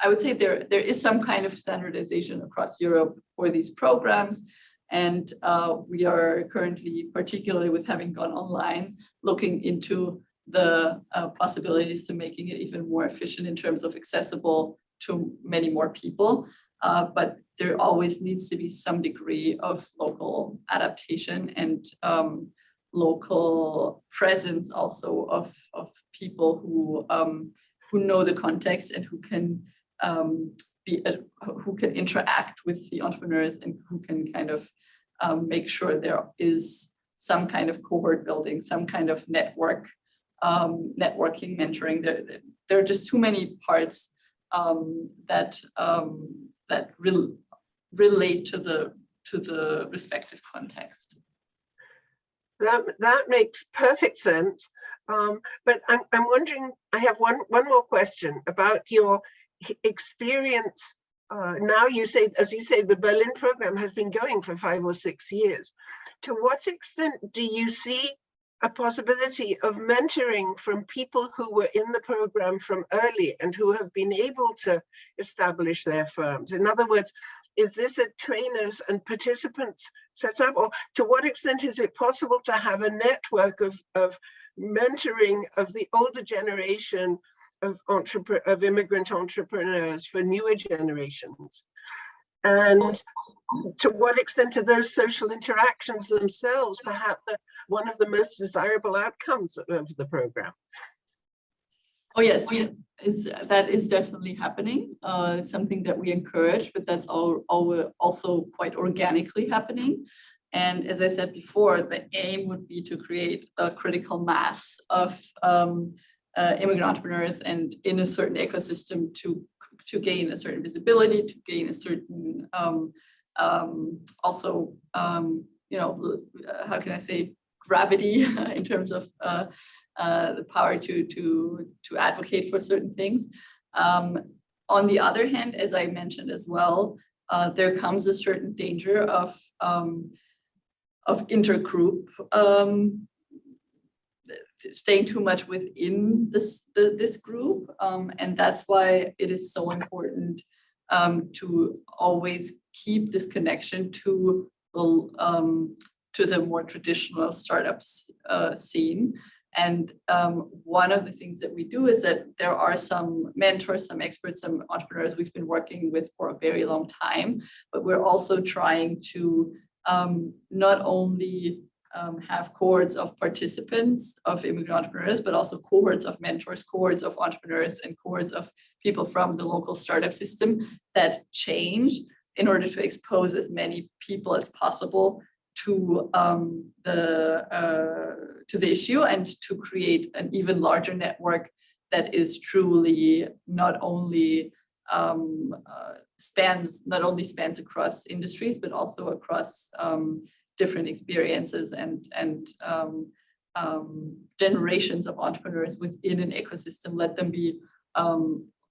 I would say there is some kind of standardization across Europe for these programs. And we are currently, particularly with having gone online, looking into the possibilities to making it even more efficient in terms of accessible to many more people. But there always needs to be some degree of local adaptation and local presence also of people who know the context and who can who can interact with the entrepreneurs and who can kind of make sure there is some kind of cohort building, some kind of networking, mentoring. There are just too many parts that relate to the respective context. That makes perfect sense. But I'm wondering, I have one more question about your experience. Now you say, as you say, the Berlin program has been going for 5 or 6 years. To what extent do you see a possibility of mentoring from people who were in the program from early and who have been able to establish their firms? In other words, is this a trainers and participants setup, or to what extent is it possible to have a network of mentoring of the older generation of immigrant entrepreneurs for newer generations? And to what extent are those social interactions themselves perhaps one of the most desirable outcomes of the program? Oh yes, that is definitely happening. Something that we encourage, but that's also quite organically happening. And as I said before, the aim would be to create a critical mass of immigrant entrepreneurs and in a certain ecosystem to gain a certain visibility, to gain a certain also how can I say, gravity in terms of the power to advocate for certain things. On the other hand, as I mentioned as well, there comes a certain danger of intergroup staying too much within this group, and that's why it is so important to always keep this connection to the more traditional startups scene. And one of the things that we do is that there are some mentors, some experts, some entrepreneurs we've been working with for a very long time, but we're also trying to not only have cohorts of participants of immigrant entrepreneurs, but also cohorts of mentors, cohorts of entrepreneurs, and cohorts of people from the local startup system that change in order to expose as many people as possible to the issue and to create an even larger network that is truly not only spans across industries, but also across different experiences and generations of entrepreneurs within an ecosystem, let them be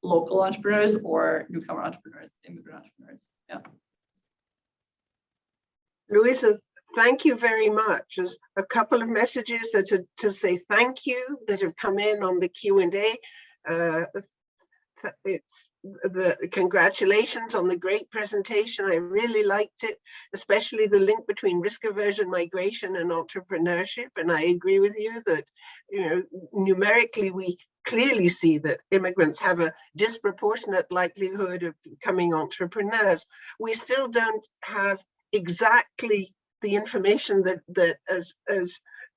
local entrepreneurs or newcomer entrepreneurs, immigrant entrepreneurs. Yeah. Luisa, thank you very much. There's a couple of messages that are to say thank you that have come in on the Q&A. it's the congratulations on the great presentation. I really liked it, especially the link between risk aversion, migration, and entrepreneurship. And I agree with you that, numerically, we clearly see that immigrants have a disproportionate likelihood of becoming entrepreneurs. We still don't have exactly the information that as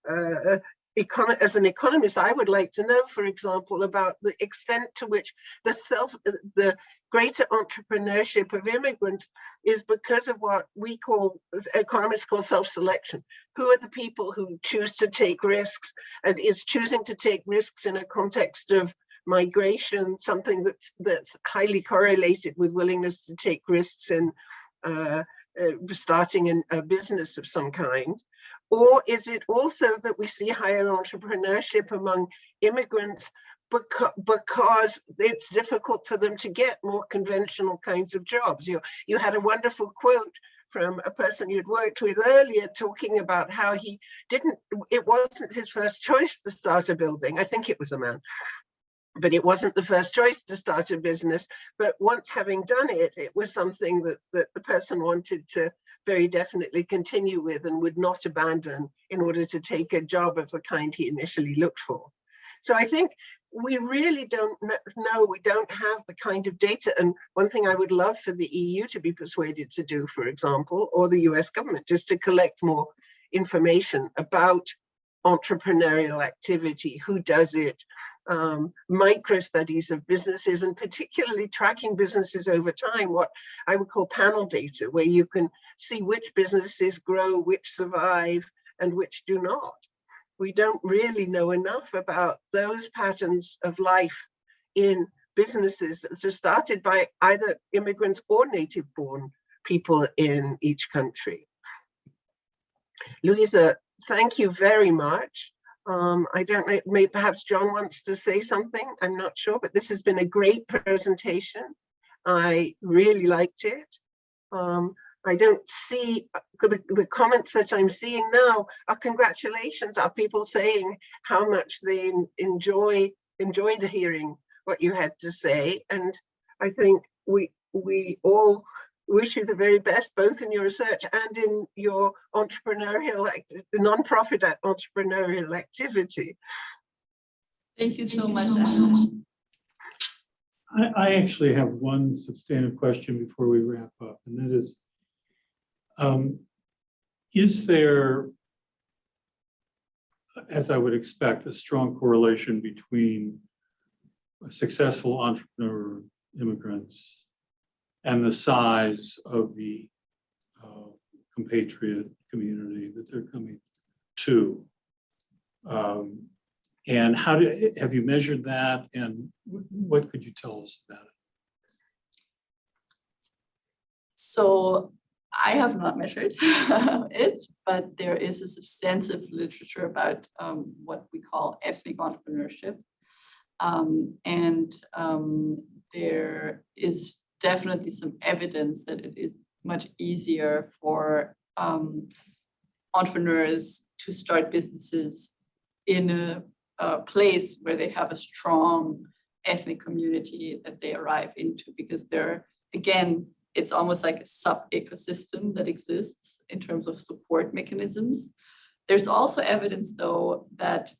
an economist, I would like to know, for example, about the extent to which the greater entrepreneurship of immigrants is because of what we call, as economists call, self-selection. Who are the people who choose to take risks, and is choosing to take risks in a context of migration something that's highly correlated with willingness to take risks in starting a business of some kind? Or is it also that we see higher entrepreneurship among immigrants because it's difficult for them to get more conventional kinds of jobs? You had a wonderful quote from a person you'd worked with earlier talking about how it wasn't his first choice to start a building. I think it was a man. But it wasn't the first choice to start a business. But once having done it, it was something that the person wanted to very definitely continue with and would not abandon in order to take a job of the kind he initially looked for. So I think we really don't know, we don't have the kind of data. And one thing I would love for the EU to be persuaded to do, for example, or the US government, is to collect more information about entrepreneurial activity, who does it, micro studies of businesses, and particularly tracking businesses over time, what I would call panel data, where you can see which businesses grow, which survive, and which do not. We don't really know enough about those patterns of life in businesses that are started by either immigrants or native-born people in each country. Luisa, thank you very much. I don't know, maybe perhaps John wants to say something, I'm not sure, but this has been a great presentation. I really liked it. I don't see the comments that I'm seeing now are congratulations, are people saying how much they enjoyed hearing what you had to say. And I think we all wish you the very best, both in your research and in your entrepreneurial, non-profit entrepreneurial activity. Thank you so much. I actually have one substantive question before we wrap up, and that is there, as I would expect, a strong correlation between successful entrepreneur immigrants and the size of the compatriot community that they're coming to? And have you measured that? And what could you tell us about it? So I have not measured it, but there is a substantive literature about what we call ethnic entrepreneurship. There is definitely some evidence that it is much easier for entrepreneurs to start businesses in a place where they have a strong ethnic community that they arrive into, because they're, again, it's almost like a sub-ecosystem that exists in terms of support mechanisms. There's also evidence, though, that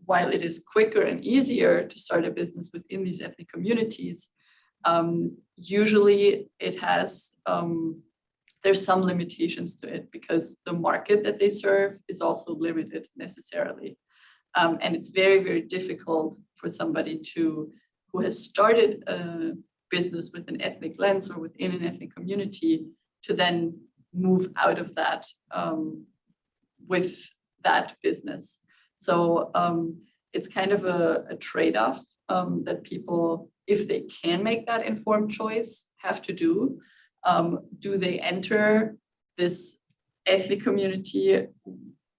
while it is quicker and easier to start a business within these ethnic communities, usually it has, there's some limitations to it, because the market that they serve is also limited necessarily. And it's very, very difficult for somebody who has started a business with an ethnic lens or within an ethnic community to then move out of that with that business. So it's kind of a trade-off that people, if they can make that informed choice, have to do. Do they enter this ethnic community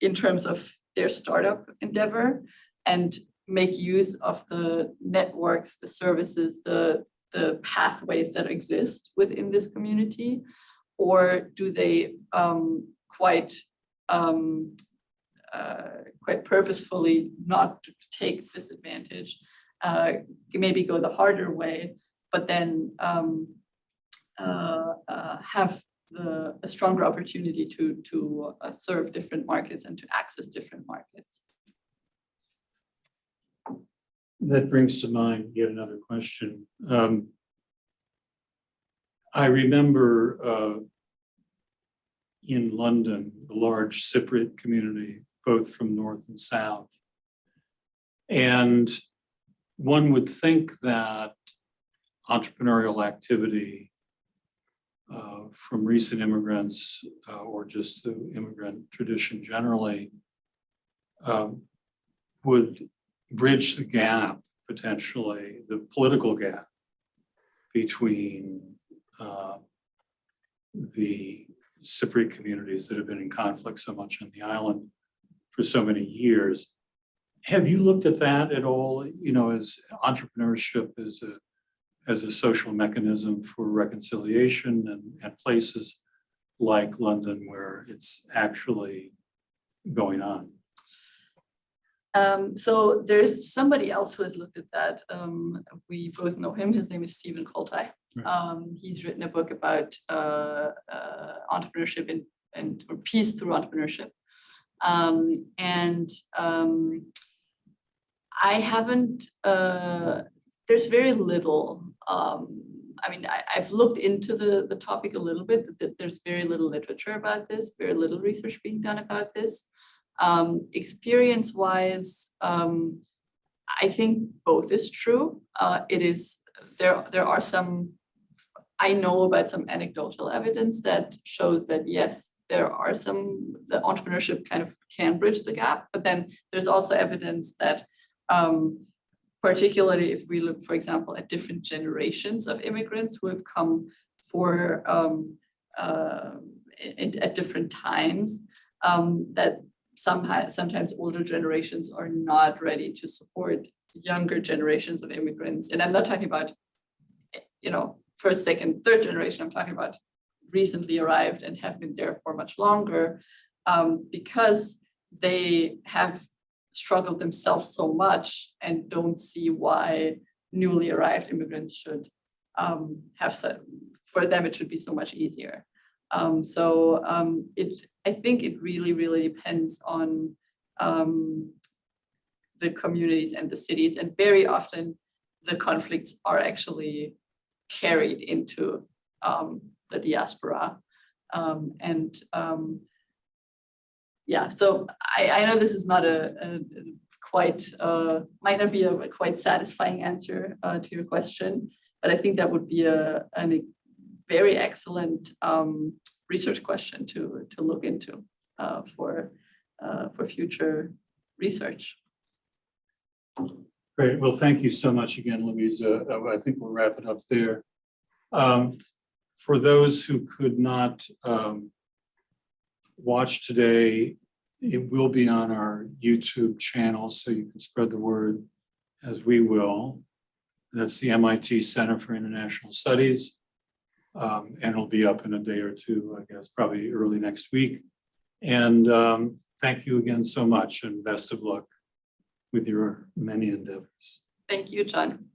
in terms of their startup endeavor and make use of the networks, the services, the pathways that exist within this community? Or do they quite purposefully not take this advantage maybe go the harder way, but then have a stronger opportunity to serve different markets and to access different markets. That brings to mind yet another question. I remember in London, the large Cypriot community, both from North and South. And one would think that entrepreneurial activity from recent immigrants or just the immigrant tradition generally would bridge the gap, potentially, the political gap between the Cypriot communities that have been in conflict so much on the island for so many years. Have you looked at that at all, you know, as entrepreneurship as a social mechanism for reconciliation and places like London where it's actually going on? So there's somebody else who has looked at that. We both know him. His name is Stephen Coltai. He's written a book about entrepreneurship or peace through entrepreneurship. I haven't, there's very little, I mean, I've looked into the topic a little bit, that there's very little literature about this, very little research being done about this. Experience-wise, I think both is true. It is, there are some, I know about some anecdotal evidence that shows that yes, there are some, the entrepreneurship kind of can bridge the gap, but then there's also evidence that particularly if we look, for example, at different generations of immigrants who have come for at different times, that sometimes older generations are not ready to support younger generations of immigrants. And I'm not talking about, you know, first, second, third generation. I'm talking about recently arrived and have been there for much longer, because they have struggled themselves so much and don't see why newly arrived immigrants should for them it should be so much easier. I think it really depends on the communities and the cities, and very often the conflicts are actually carried into the diaspora. Yeah, so I know this is not might not be a quite satisfying answer to your question, but I think that would be a very excellent research question to look into for future research. Great. Well, thank you so much again, Luisa. I think we'll wrap it up there. For those who could not watch today, it will be on our YouTube channel, so you can spread the word as we will. That's the MIT Center for International Studies. And it'll be up in a day or two, I guess, probably early next week. And thank you again so much, and best of luck with your many endeavors. Thank you, John.